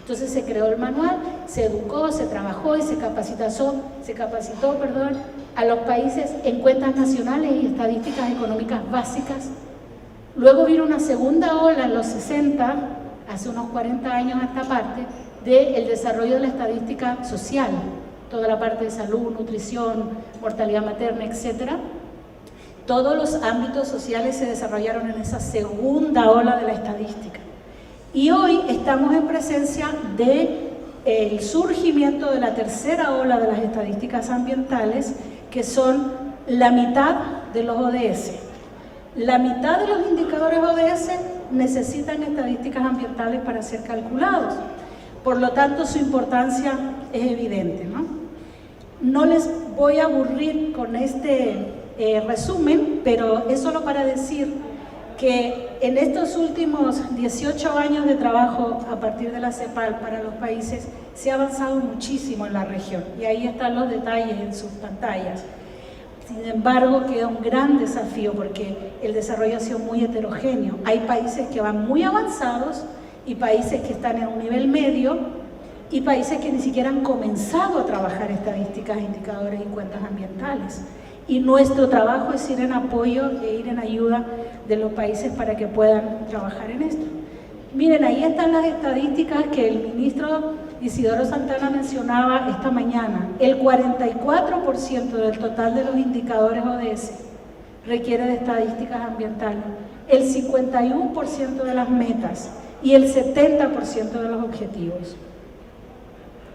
Entonces se creó el manual, se educó, se trabajó y se capacitó a los países en cuentas nacionales y estadísticas económicas básicas. Luego vino una segunda ola en los 60, hace unos 40 años a esta parte, del desarrollo de la estadística social, toda la parte de salud, nutrición, mortalidad materna, etc. Todos los ámbitos sociales se desarrollaron en esa segunda ola de la estadística. Y hoy estamos en presencia del surgimiento de la tercera ola de las estadísticas ambientales, que son la mitad de los ODS. La mitad de los indicadores ODS necesitan estadísticas ambientales para ser calculados. Por lo tanto, su importancia es evidente, ¿no? No les voy a aburrir con este resumen, pero es solo para decir que en estos últimos 18 años de trabajo a partir de la CEPAL para los países se ha avanzado muchísimo en la región y ahí están los detalles en sus pantallas. Sin embargo, queda un gran desafío porque el desarrollo ha sido muy heterogéneo. Hay países que van muy avanzados y países que están en un nivel medio y países que ni siquiera han comenzado a trabajar estadísticas, indicadores y cuentas ambientales. Y nuestro trabajo es ir en apoyo e ir en ayuda de los países para que puedan trabajar en esto. Miren, ahí están las estadísticas que el ministro Isidoro Santana mencionaba esta mañana. El 44% del total de los indicadores ODS requiere de estadísticas ambientales, el 51% de las metas y el 70% de los objetivos.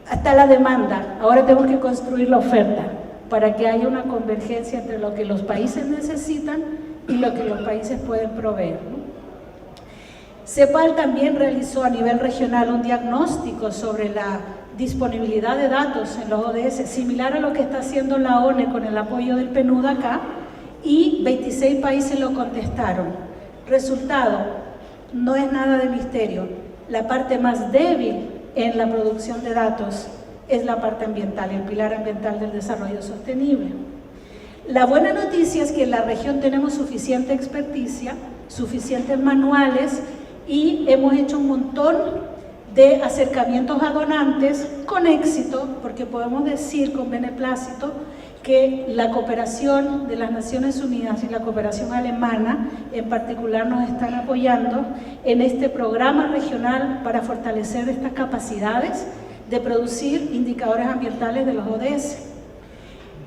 Hasta la demanda, ahora tenemos que construir la oferta para que haya una convergencia entre lo que los países necesitan y lo que los países pueden proveer, ¿no? CEPAL también realizó a nivel regional un diagnóstico sobre la disponibilidad de datos en los ODS, similar a lo que está haciendo la ONE con el apoyo del PNUD acá, y 26 países lo contestaron. Resultado, no es nada de misterio, la parte más débil en la producción de datos es la parte ambiental, el pilar ambiental del desarrollo sostenible. La buena noticia es que en la región tenemos suficiente experticia, suficientes manuales y hemos hecho un montón de acercamientos a donantes con éxito, porque podemos decir con beneplácito que la cooperación de las Naciones Unidas y la cooperación alemana en particular nos están apoyando en este programa regional para fortalecer estas capacidades de producir indicadores ambientales de los ODS.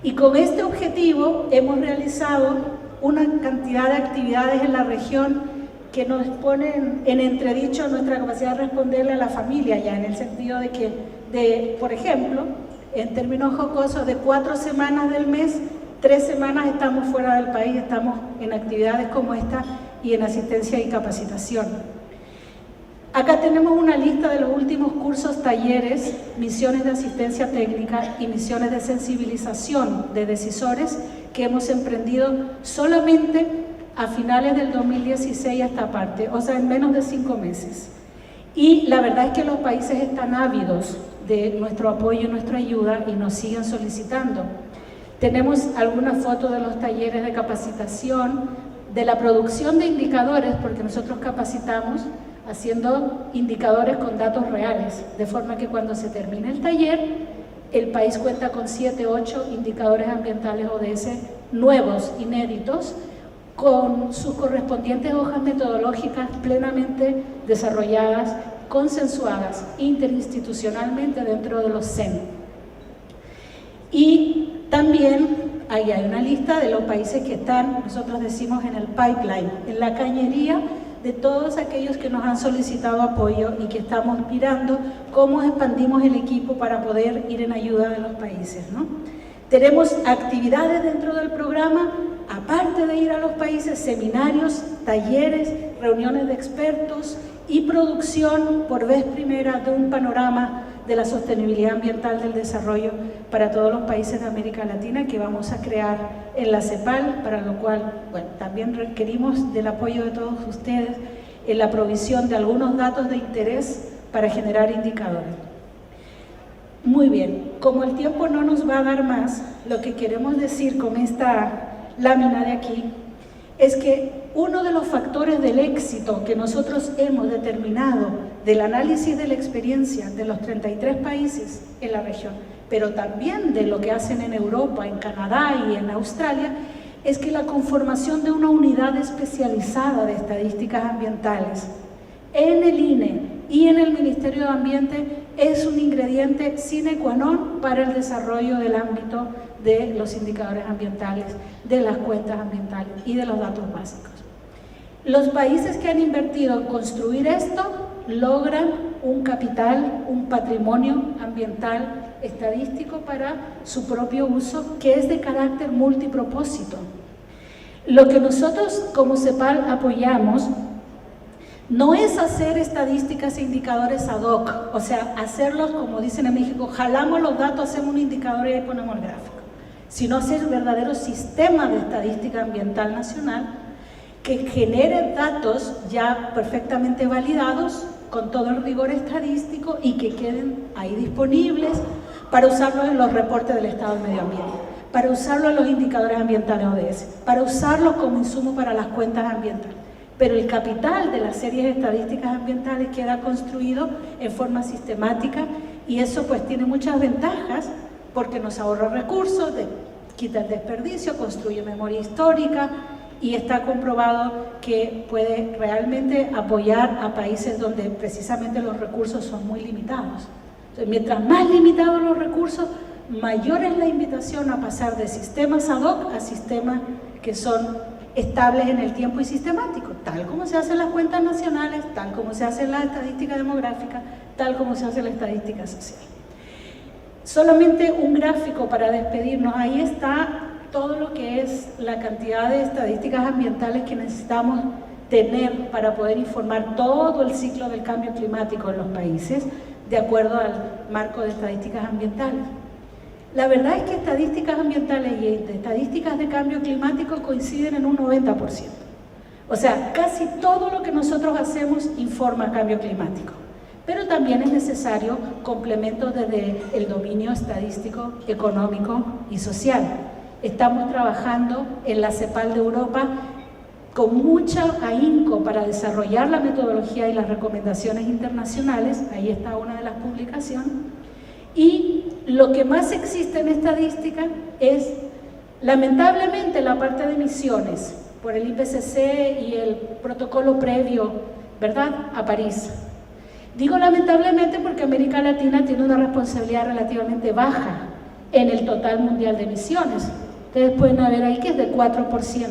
Y con este objetivo hemos realizado una cantidad de actividades en la región que nos ponen en entredicho nuestra capacidad de responderle a la familia, ya en el sentido de que, por ejemplo, en términos jocosos, de 4 semanas del mes, 3 semanas estamos fuera del país, estamos en actividades como esta y en asistencia y capacitación. Acá tenemos una lista de los últimos cursos, talleres, misiones de asistencia técnica y misiones de sensibilización de decisores que hemos emprendido solamente a finales del 2016 a esta parte, o sea, en menos de 5 meses. Y la verdad es que los países están ávidos de nuestro apoyo y nuestra ayuda y nos siguen solicitando. Tenemos algunas fotos de los talleres de capacitación, de la producción de indicadores, porque nosotros capacitamos haciendo indicadores con datos reales, de forma que cuando se termine el taller, el país cuenta con 7, 8 indicadores ambientales ODS nuevos, inéditos, con sus correspondientes hojas metodológicas plenamente desarrolladas, consensuadas interinstitucionalmente dentro de los CEN. Y también ahí hay una lista de los países que están, nosotros decimos, en el pipeline, en la cañería de todos aquellos que nos han solicitado apoyo y que estamos mirando cómo expandimos el equipo para poder ir en ayuda de los países, ¿no? Tenemos actividades dentro del programa, aparte de ir a los países, seminarios, talleres, reuniones de expertos y producción por vez primera de un panorama de la sostenibilidad ambiental del desarrollo para todos los países de América Latina que vamos a crear en la CEPAL, para lo cual, bueno, también requerimos del apoyo de todos ustedes en la provisión de algunos datos de interés para generar indicadores. Muy bien, como el tiempo no nos va a dar más, lo que queremos decir con esta lámina de aquí es que uno de los factores del éxito que nosotros hemos determinado del análisis de la experiencia de los 33 países en la región, pero también de lo que hacen en Europa, en Canadá y en Australia, es que la conformación de una unidad especializada de estadísticas ambientales en el INE y en el Ministerio de Ambiente es un ingrediente sine qua non para el desarrollo del ámbito de los indicadores ambientales, de las cuentas ambientales y de los datos básicos. Los países que han invertido en construir esto logran un capital, un patrimonio ambiental estadístico para su propio uso, que es de carácter multipropósito. Lo que nosotros como CEPAL apoyamos no es hacer estadísticas e indicadores ad hoc, o sea, hacerlos como dicen en México, jalamos los datos, hacemos un indicador y ahí ponemos el gráfico, sino hacer un verdadero sistema de estadística ambiental nacional que genere datos ya perfectamente validados con todo el rigor estadístico y que queden ahí disponibles para usarlos en los reportes del estado del medio ambiente, para usarlos en los indicadores ambientales ODS, para usarlos como insumo para las cuentas ambientales. Pero el capital de las series estadísticas ambientales queda construido en forma sistemática y eso pues tiene muchas ventajas porque nos ahorra recursos, quita el desperdicio, construye memoria histórica y está comprobado que puede realmente apoyar a países donde precisamente los recursos son muy limitados. Entonces, mientras más limitados los recursos, mayor es la invitación a pasar de sistemas ad hoc a sistemas que son estables en el tiempo y sistemáticos, tal como se hacen las cuentas nacionales, tal como se hace la estadística demográfica, tal como se hace la estadística social. Solamente un gráfico para despedirnos, ahí está todo lo que es la cantidad de estadísticas ambientales que necesitamos tener para poder informar todo el ciclo del cambio climático en los países, de acuerdo al marco de estadísticas ambientales. La verdad es que estadísticas ambientales y estadísticas de cambio climático coinciden en un 90%. O sea, casi todo lo que nosotros hacemos informa cambio climático. Pero también es necesario complementos desde el dominio estadístico, económico y social. Estamos trabajando en la CEPAL de Europa con mucho ahínco para desarrollar la metodología y las recomendaciones internacionales. Ahí está una de las publicaciones. Y lo que más existe en estadística es, lamentablemente, la parte de emisiones, por el IPCC y el protocolo previo, ¿verdad?, a París. Digo lamentablemente porque América Latina tiene una responsabilidad relativamente baja en el total mundial de emisiones. Ustedes pueden ver ahí que es de 4%,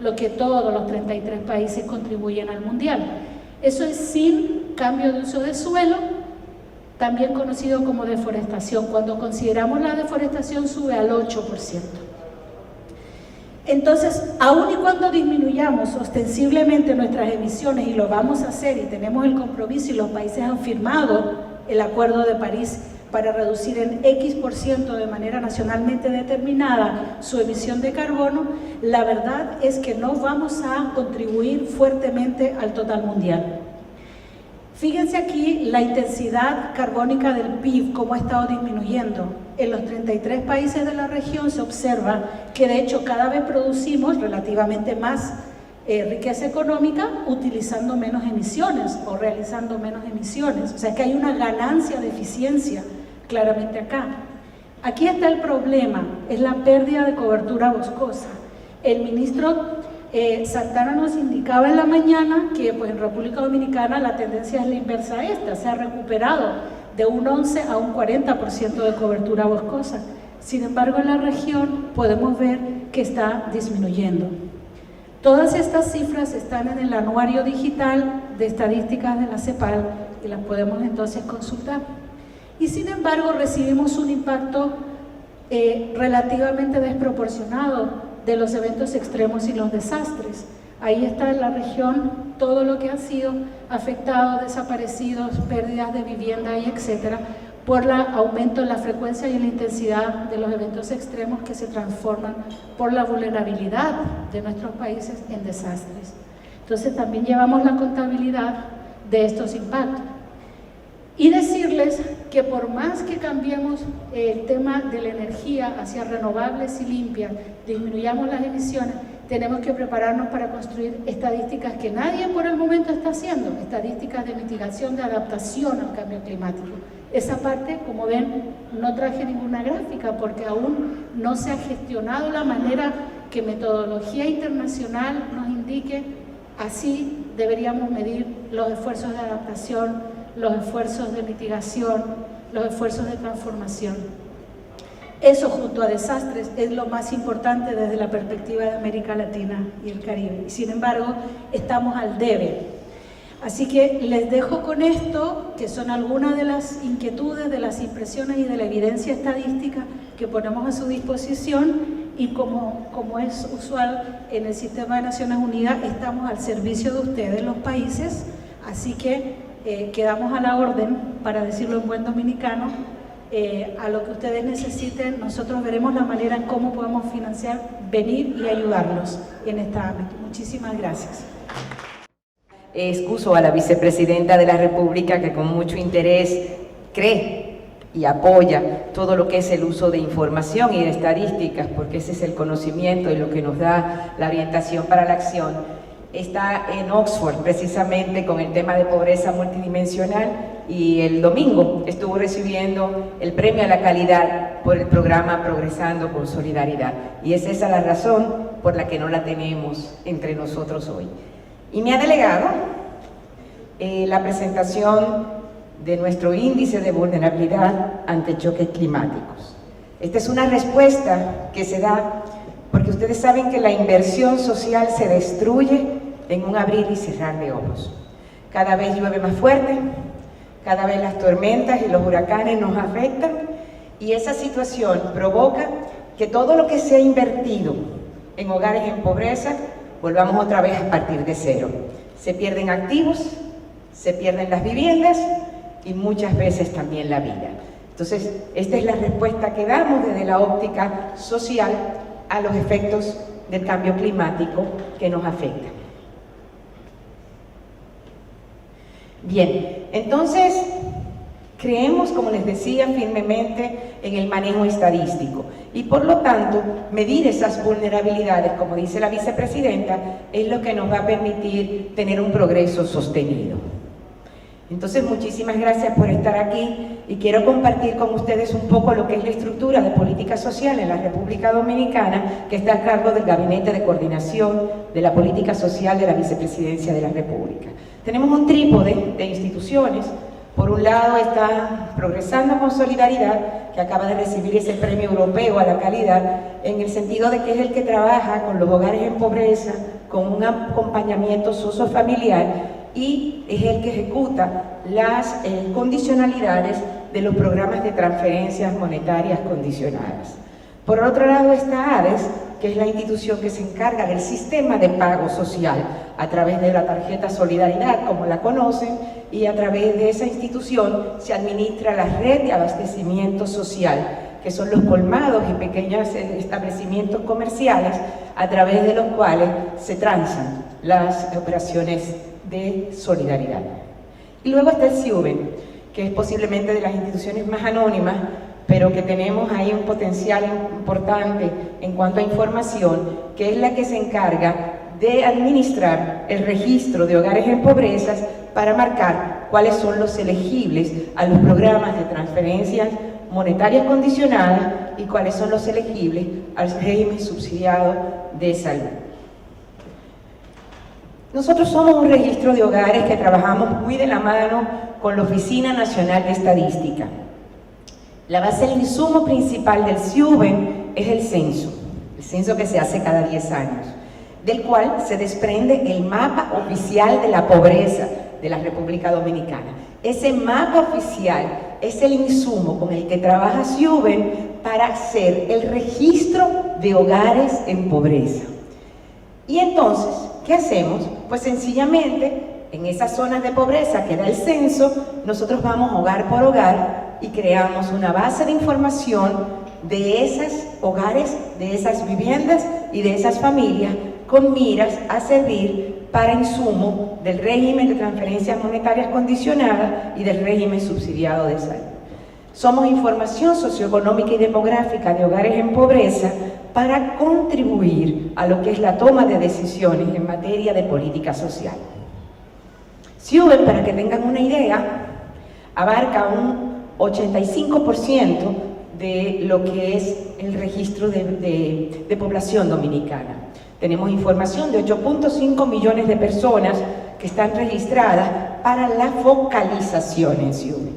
lo que todos los 33 países contribuyen al mundial. Eso es sin cambio de uso de suelo, también conocido como deforestación. Cuando consideramos la deforestación sube al 8%. Entonces, aun y cuando disminuyamos ostensiblemente nuestras emisiones, y lo vamos a hacer, y tenemos el compromiso, y los países han firmado el Acuerdo de París para reducir en X% de manera nacionalmente determinada su emisión de carbono, la verdad es que no vamos a contribuir fuertemente al total mundial. Fíjense aquí la intensidad carbónica del PIB, cómo ha estado disminuyendo. En los 33 países de la región se observa que de hecho cada vez producimos relativamente más riqueza económica utilizando menos emisiones o realizando menos emisiones. O sea que hay una ganancia de eficiencia claramente acá. Aquí está el problema, es la pérdida de cobertura boscosa. El ministro Santana nos indicaba en la mañana que pues, en República Dominicana la tendencia es la inversa a esta, se ha recuperado de un 11 a un 40% de cobertura boscosa. Sin embargo, en la región podemos ver que está disminuyendo. Todas estas cifras están en el anuario digital de estadísticas de la CEPAL y las podemos entonces consultar. Y sin embargo, recibimos un impacto relativamente desproporcionado de los eventos extremos y los desastres. Ahí está en la región todo lo que ha sido afectado, desaparecidos, pérdidas de vivienda y etcétera, por el aumento en la frecuencia y en la intensidad de los eventos extremos que se transforman por la vulnerabilidad de nuestros países en desastres. Entonces también llevamos la contabilidad de estos impactos. Y decirles que por más que cambiemos el tema de la energía hacia renovables y limpias, disminuyamos las emisiones, tenemos que prepararnos para construir estadísticas que nadie por el momento está haciendo, estadísticas de mitigación, de adaptación al cambio climático. Esa parte, como ven, no traje ninguna gráfica porque aún no se ha gestionado la manera que metodología internacional nos indique. Así deberíamos medir los esfuerzos de adaptación, los esfuerzos de mitigación, los esfuerzos de transformación. Eso junto a desastres es lo más importante desde la perspectiva de América Latina y el Caribe. Y sin embargo, estamos al debe. Así que les dejo con esto, que son algunas de las inquietudes, de las impresiones y de la evidencia estadística que ponemos a su disposición, y como es usual en el sistema de Naciones Unidas, estamos al servicio de ustedes, los países, así que quedamos a la orden, para decirlo en buen dominicano, a lo que ustedes necesiten. Nosotros veremos la manera en cómo podemos financiar, venir y ayudarlos en esta ámbito. Muchísimas gracias. Excuso a la vicepresidenta de la República, que con mucho interés cree y apoya todo lo que es el uso de información y de estadísticas, porque ese es el conocimiento y lo que nos da la orientación para la acción. Está en Oxford precisamente con el tema de pobreza multidimensional, y el domingo estuvo recibiendo el premio a la calidad por el programa Progresando con Solidaridad, y es esa la razón por la que no la tenemos entre nosotros hoy. Y me ha delegado la presentación de nuestro índice de vulnerabilidad ante choques climáticos. Esta es una respuesta que se da porque ustedes saben que la inversión social se destruye en un abrir y cerrar de ojos. Cada vez llueve más fuerte, cada vez las tormentas y los huracanes nos afectan, y esa situación provoca que todo lo que se ha invertido en hogares en pobreza, volvamos otra vez a partir de cero. Se pierden activos, se pierden las viviendas y muchas veces también la vida. Entonces, esta es la respuesta que damos desde la óptica social a los efectos del cambio climático que nos afecta. Bien, entonces, Creemos, como les decía, firmemente en el manejo estadístico y por lo tanto medir esas vulnerabilidades, como dice la vicepresidenta, es lo que nos va a permitir tener un progreso sostenido. Entonces, muchísimas gracias por estar aquí y quiero compartir con ustedes un poco lo que es la estructura de política social en la República Dominicana, que está a cargo del Gabinete de Coordinación de la Política Social de la Vicepresidencia de la República. Tenemos un trípode de instituciones. Por un lado está Progresando con Solidaridad, que acaba de recibir ese premio europeo a la calidad, en el sentido de que es el que trabaja con los hogares en pobreza, con un acompañamiento sociofamiliar, y es el que ejecuta las condicionalidades de los programas de transferencias monetarias condicionadas. Por otro lado está ADES, que es la institución que se encarga del sistema de pago social a través de la tarjeta Solidaridad, como la conocen, y a través de esa institución se administra la red de abastecimiento social, que son los colmados y pequeños establecimientos comerciales a través de los cuales se transan las operaciones de solidaridad. Y luego está el CIUBEN, que es posiblemente de las instituciones más anónimas, pero que tenemos ahí un potencial importante en cuanto a información, que es la que se encarga de administrar el registro de hogares en pobrezas para marcar cuáles son los elegibles a los programas de transferencias monetarias condicionadas y cuáles son los elegibles al régimen subsidiado de salud. Nosotros somos un registro de hogares que trabajamos muy de la mano con la Oficina Nacional de Estadística. La base del insumo principal del CIUBEN es el censo que se hace cada 10 años, del cual se desprende el mapa oficial de la pobreza de la República Dominicana. Ese mapa oficial es el insumo con el que trabaja CIUBEN para hacer el registro de hogares en pobreza. Y entonces, ¿qué hacemos? Pues sencillamente, en esas zonas de pobreza que da el censo, nosotros vamos hogar por hogar y creamos una base de información de esos hogares, de esas viviendas y de esas familias con miras a servir para insumo del régimen de transferencias monetarias condicionadas y del régimen subsidiado de salud. Somos información socioeconómica y demográfica de hogares en pobreza para contribuir a lo que es la toma de decisiones en materia de política social. CIUBEN, para que tengan una idea, abarca un 85% de lo que es el registro de población dominicana. Tenemos información de 8.5 millones de personas que están registradas para la focalización en CIUBEN.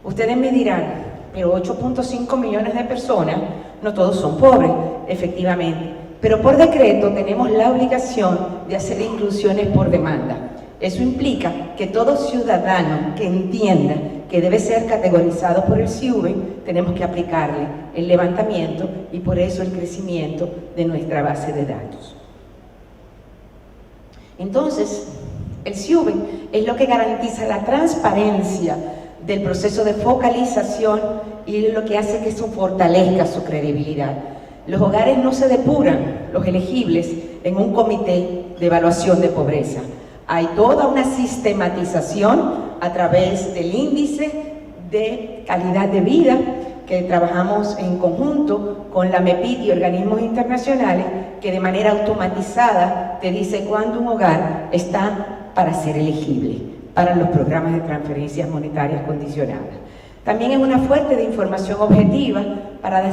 Ustedes me dirán, pero 8.5 millones de personas, no todos son pobres, efectivamente, pero por decreto tenemos la obligación de hacer inclusiones por demanda. Eso implica que todo ciudadano que entienda que debe ser categorizado por el CIUBEN, tenemos que aplicarle el levantamiento y por eso el crecimiento de nuestra base de datos. Entonces, el CIUBEN es lo que garantiza la transparencia del proceso de focalización y lo que hace que eso fortalezca su credibilidad. Los hogares no se depuran, los elegibles, en un comité de evaluación de pobreza. Hay toda una sistematización a través del índice de calidad de vida que trabajamos en conjunto con la MEPID y organismos internacionales que de manera automatizada te dice cuándo un hogar está para ser elegible para los programas de transferencias monetarias condicionadas. También es una fuente de información objetiva para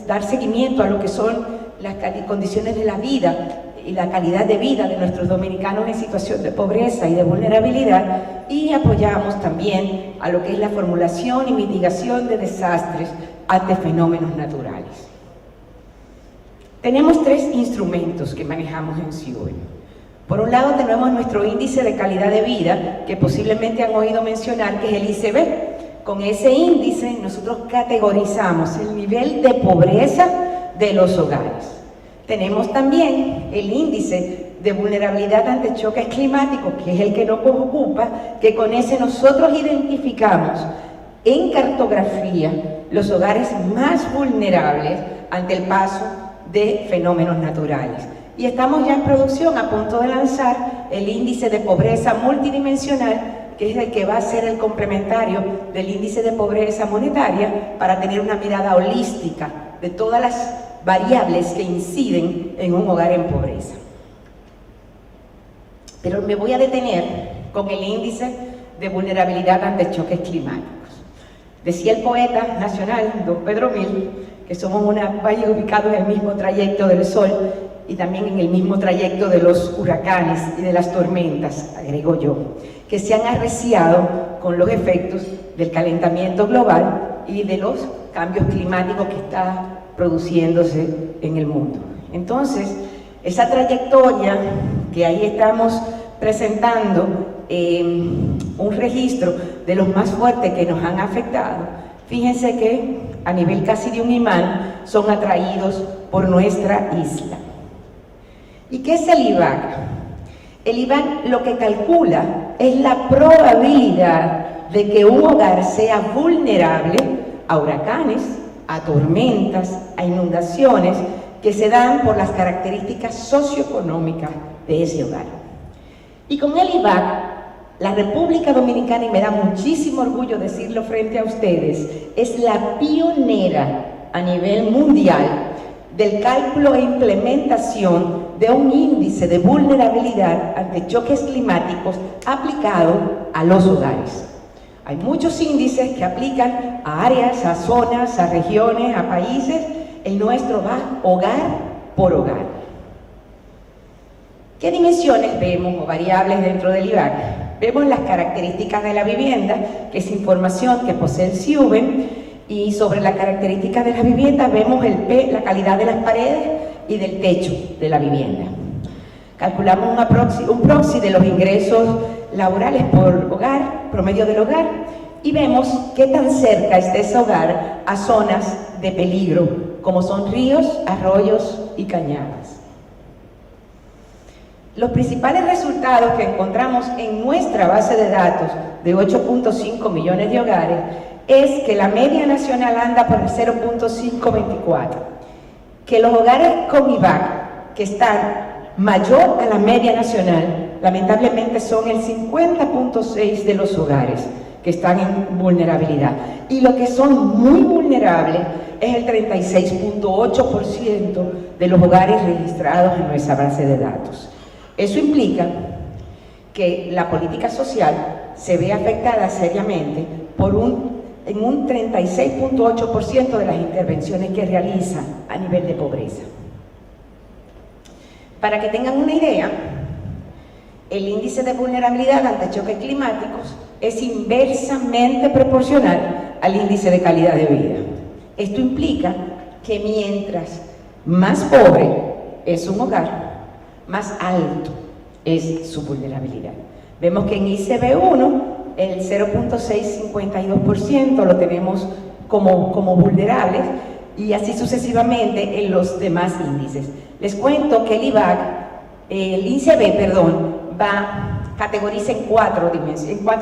dar seguimiento a lo que son las condiciones de la vida y la calidad de vida de nuestros dominicanos en situación de pobreza y de vulnerabilidad, y apoyamos también a lo que es la formulación y mitigación de desastres ante fenómenos naturales. Tenemos 3 instrumentos que manejamos en CIUBEN. Por un lado tenemos nuestro índice de calidad de vida, que posiblemente han oído mencionar, que es el ICB. Con ese índice nosotros categorizamos el nivel de pobreza de los hogares. Tenemos también el índice de vulnerabilidad ante choques climáticos, que es el que nos ocupa, que con ese nosotros identificamos en cartografía los hogares más vulnerables ante el paso de fenómenos naturales. Y estamos ya en producción, a punto de lanzar el índice de pobreza multidimensional, que es el que va a ser el complementario del índice de pobreza monetaria para tener una mirada holística de todas las variables que inciden en un hogar en pobreza. Pero me voy a detener con el índice de vulnerabilidad ante choques climáticos. Decía el poeta nacional, don Pedro Mil, que somos un país ubicado en el mismo trayecto del Sol y también en el mismo trayecto de los huracanes y de las tormentas, agrego yo, que se han arreciado con los efectos del calentamiento global y de los cambios climáticos que está produciéndose en el mundo. Entonces, esa trayectoria que ahí estamos presentando, un registro de los más fuertes que nos han afectado, fíjense que a nivel casi de un imán son atraídos por nuestra isla. ¿Y qué es el IVAC? El IVAC lo que calcula es la probabilidad de que un hogar sea vulnerable a huracanes, a tormentas, a inundaciones que se dan por las características socioeconómicas de ese hogar. Y con el IVAC, la República Dominicana, y me da muchísimo orgullo decirlo frente a ustedes, es la pionera a nivel mundial del cálculo e implementación de un índice de vulnerabilidad ante choques climáticos aplicado a los hogares. Hay muchos índices que aplican a áreas, a zonas, a regiones, a países. El nuestro va hogar por hogar. ¿Qué dimensiones vemos o variables dentro del IVAC? Vemos las características de la vivienda, que es información que posee el CIUBEN, y sobre las características de la vivienda vemos la calidad de las paredes y del techo de la vivienda. Calculamos un proxy de los ingresos laborales por hogar, promedio del hogar, y vemos qué tan cerca está ese hogar a zonas de peligro, como son ríos, arroyos y cañadas. Los principales resultados que encontramos en nuestra base de datos de 8.5 millones de hogares es que la media nacional anda por el 0.524, que los hogares con IVAC que están mayor a la media nacional, lamentablemente son el 50.6 de los hogares que están en vulnerabilidad, y los que son muy vulnerables es el 36.8% de los hogares registrados en nuestra base de datos. Eso implica que la política social se ve afectada seriamente en un 36.8% de las intervenciones que realizan a nivel de pobreza. Para que tengan una idea, el índice de vulnerabilidad ante choques climáticos es inversamente proporcional al índice de calidad de vida. Esto implica que mientras más pobre es un hogar, más alto es su vulnerabilidad. Vemos que en ICB1 el 0.652% lo tenemos como vulnerables, y así sucesivamente en los demás índices. Les cuento que el ICB, categoriza en cuatro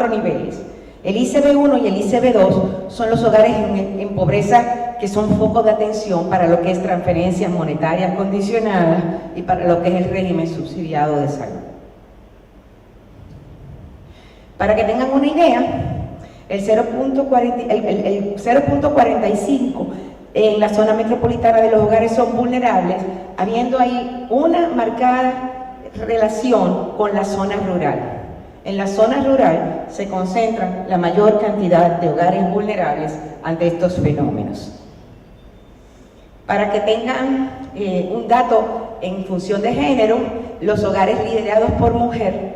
niveles. El ICB1 y el ICB2 son los hogares en pobreza que son foco de atención para lo que es transferencias monetarias condicionadas y para lo que es el régimen subsidiado de salud. Para que tengan una idea, el 0.45 en la zona metropolitana de los hogares son vulnerables, habiendo ahí una marcada relación con la zona rural. En la zona rural se concentra la mayor cantidad de hogares vulnerables ante estos fenómenos. Para que tengan un dato en función de género, los hogares liderados por mujer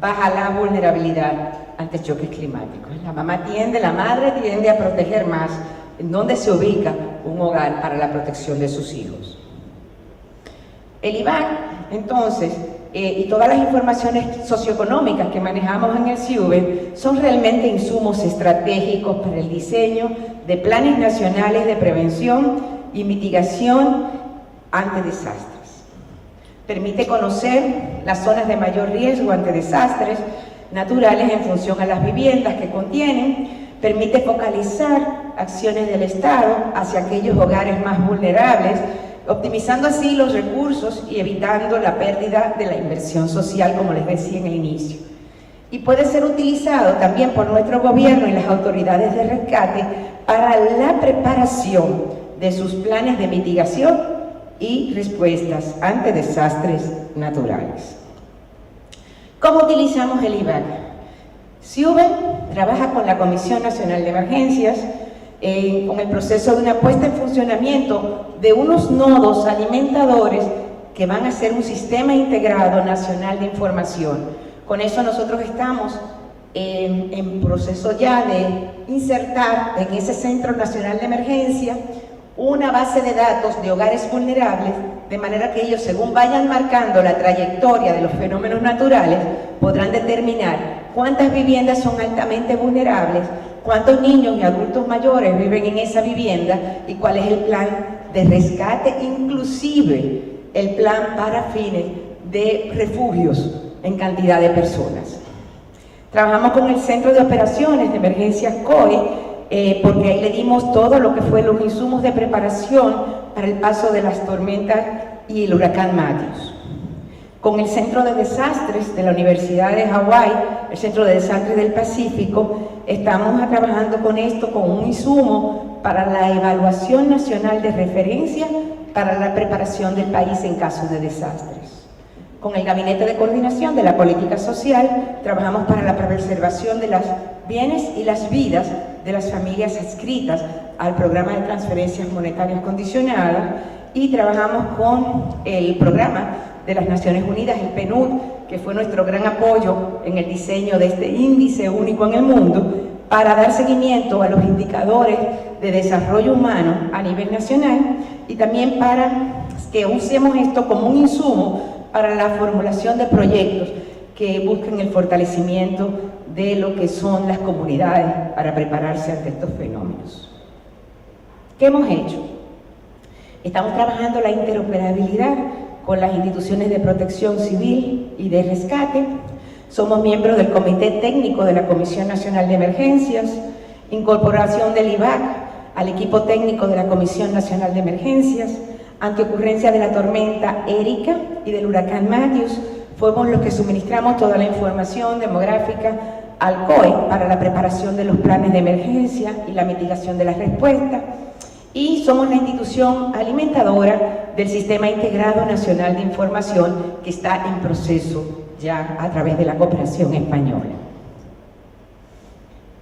baja la vulnerabilidad ante choques climáticos. La madre tiende a proteger más en donde se ubica un hogar para la protección de sus hijos. El IVAC, entonces, y todas las informaciones socioeconómicas que manejamos en el CIUBE son realmente insumos estratégicos para el diseño de planes nacionales de prevención y mitigación ante desastres. Permite conocer las zonas de mayor riesgo ante desastres naturales en función a las viviendas que contienen, permite focalizar acciones del Estado hacia aquellos hogares más vulnerables, optimizando así los recursos y evitando la pérdida de la inversión social, como les decía en el inicio. y puede ser utilizado también por nuestro gobierno y las autoridades de rescate para la preparación de sus planes de mitigación y respuestas ante desastres naturales. ¿Cómo utilizamos el IVAC? SIUBE trabaja con la Comisión Nacional de Emergencias con el proceso de una puesta en funcionamiento de unos nodos alimentadores que van a ser un sistema integrado nacional de información. Con eso nosotros estamos en proceso ya de insertar en ese Centro Nacional de Emergencia una base de datos de hogares vulnerables, de manera que ellos, según vayan marcando la trayectoria de los fenómenos naturales, podrán determinar cuántas viviendas son altamente vulnerables, cuántos niños y adultos mayores viven en esa vivienda y cuál es el plan de rescate, inclusive el plan para fines de refugios en cantidad de personas. Trabajamos con el Centro de Operaciones de Emergencias COE, porque ahí le dimos todo lo que fue los insumos de preparación para el paso de las tormentas y el huracán Matthews. Con el Centro de Desastres de la Universidad de Hawái, el Centro de Desastres del Pacífico, estamos trabajando con esto, con un insumo para la evaluación nacional de referencia para la preparación del país en caso de desastres. Con el Gabinete de Coordinación de la Política Social, trabajamos para la preservación de los bienes y las vidas de las familias adscritas al Programa de Transferencias Monetarias Condicionadas y trabajamos con el Programa de las Naciones Unidas, el PNUD, que fue nuestro gran apoyo en el diseño de este índice único en el mundo, para dar seguimiento a los indicadores de desarrollo humano a nivel nacional y también para que usemos esto como un insumo para la formulación de proyectos que busquen el fortalecimiento de lo que son las comunidades para prepararse ante estos fenómenos. ¿Qué hemos hecho? Estamos trabajando la interoperabilidad con las instituciones de protección civil y de rescate. Somos miembros del Comité Técnico de la Comisión Nacional de Emergencias, incorporación del IVAC al equipo técnico de la Comisión Nacional de Emergencias. Ante ocurrencia de la tormenta Erika y del huracán Matthews, fuimos los que suministramos toda la información demográfica al COE para la preparación de los planes de emergencia y la mitigación de las respuestas. Y somos la institución alimentadora del Sistema Integrado Nacional de Información que está en proceso ya a través de la cooperación española.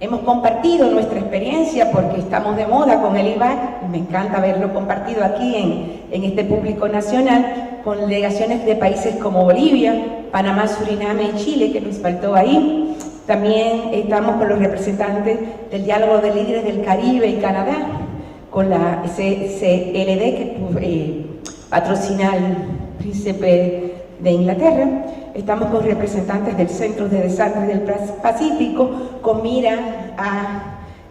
Hemos compartido nuestra experiencia porque estamos de moda con el IVAC y me encanta haberlo compartido aquí en este público nacional con delegaciones de países como Bolivia, Panamá, Suriname y Chile, que nos faltó ahí. También estamos con los representantes del Diálogo de Líderes del Caribe y Canadá, con la CCLD que patrocina el Príncipe de Inglaterra. Estamos con representantes del Centro de Desastres del Pacífico con mira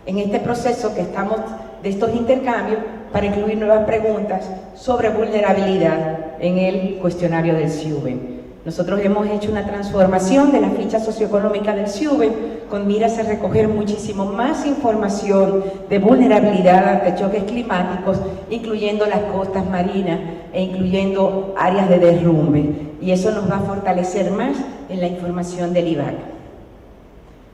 en este proceso que estamos de estos intercambios para incluir nuevas preguntas sobre vulnerabilidad en el cuestionario del SIUBE. Nosotros hemos hecho una transformación de la ficha socioeconómica del SIUBE con miras a recoger muchísimo más información de vulnerabilidad ante choques climáticos, incluyendo las costas marinas e incluyendo áreas de derrumbe. Y eso nos va a fortalecer más en la información del IVAC.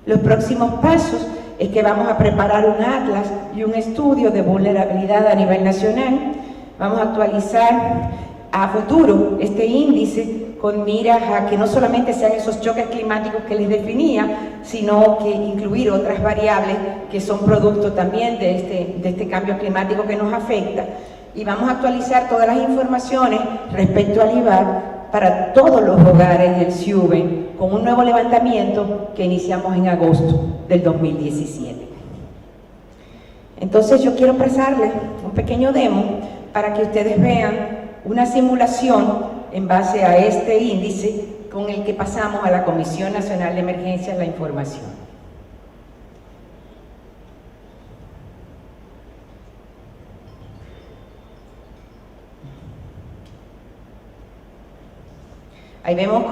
Los próximos pasos es que vamos a preparar un atlas y un estudio de vulnerabilidad a nivel nacional. Vamos a actualizar a futuro este índice con miras a que no solamente sean esos choques climáticos que les definía, sino que incluir otras variables que son producto también de este cambio climático que nos afecta. Y vamos a actualizar todas las informaciones respecto al IVAC para todos los hogares del SIUBE, con un nuevo levantamiento que iniciamos en agosto del 2017. Entonces yo quiero pasarles un pequeño demo para que ustedes vean una simulación en base a este índice con el que pasamos a la Comisión Nacional de Emergencias la información. Ahí vemos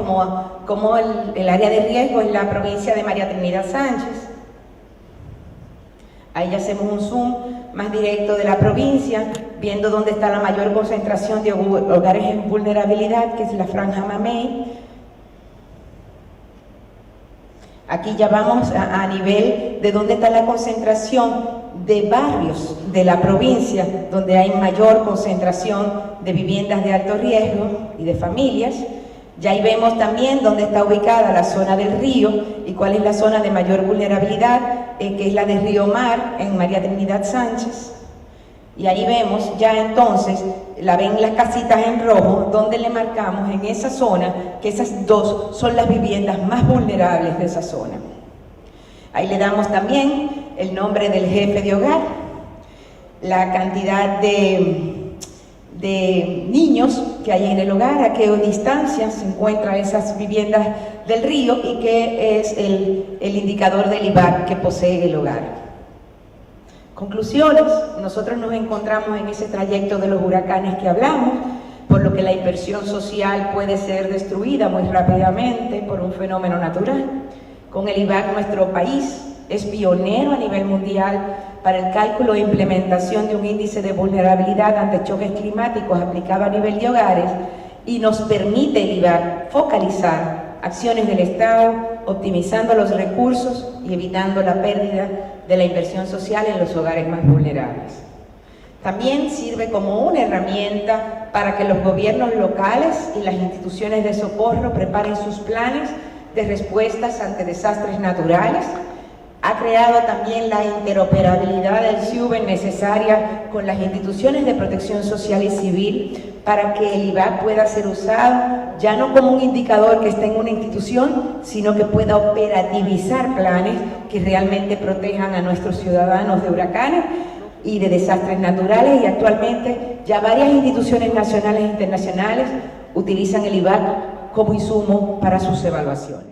como el área de riesgo es la provincia de María Trinidad Sánchez. Ahí ya hacemos un zoom más directo de la provincia, viendo dónde está la mayor concentración de hogares en vulnerabilidad, que es la Franja Mamey. Aquí ya vamos a nivel de dónde está la concentración de barrios de la provincia, donde hay mayor concentración de viviendas de alto riesgo y de familias. Ya ahí vemos también dónde está ubicada la zona del río y cuál es la zona de mayor vulnerabilidad, que es la de Río Mar, en María Trinidad Sánchez. Y ahí vemos ya entonces, la ven las casitas en rojo, donde le marcamos en esa zona que esas dos son las viviendas más vulnerables de esa zona. Ahí le damos también el nombre del jefe de hogar, la cantidad de niños que hay en el hogar, a qué distancia se encuentran esas viviendas del río y qué es el indicador del IVAC que posee el hogar. Conclusiones: nosotros nos encontramos en ese trayecto de los huracanes que hablamos, por lo que la inversión social puede ser destruida muy rápidamente por un fenómeno natural. Con el IVAC nuestro país es pionero a nivel mundial para el cálculo e implementación de un índice de vulnerabilidad ante choques climáticos aplicado a nivel de hogares, y nos permite el IVAC focalizar acciones del Estado, optimizando los recursos y evitando la pérdida de la inversión social en los hogares más vulnerables. También sirve como una herramienta para que los gobiernos locales y las instituciones de socorro preparen sus planes de respuestas ante desastres naturales. Ha creado también la interoperabilidad del SIUBEN necesaria con las instituciones de protección social y civil para que el IVAC pueda ser usado ya no como un indicador que esté en una institución, sino que pueda operativizar planes que realmente protejan a nuestros ciudadanos de huracanes y de desastres naturales. Y actualmente ya varias instituciones nacionales e internacionales utilizan el IVAC como insumo para sus evaluaciones.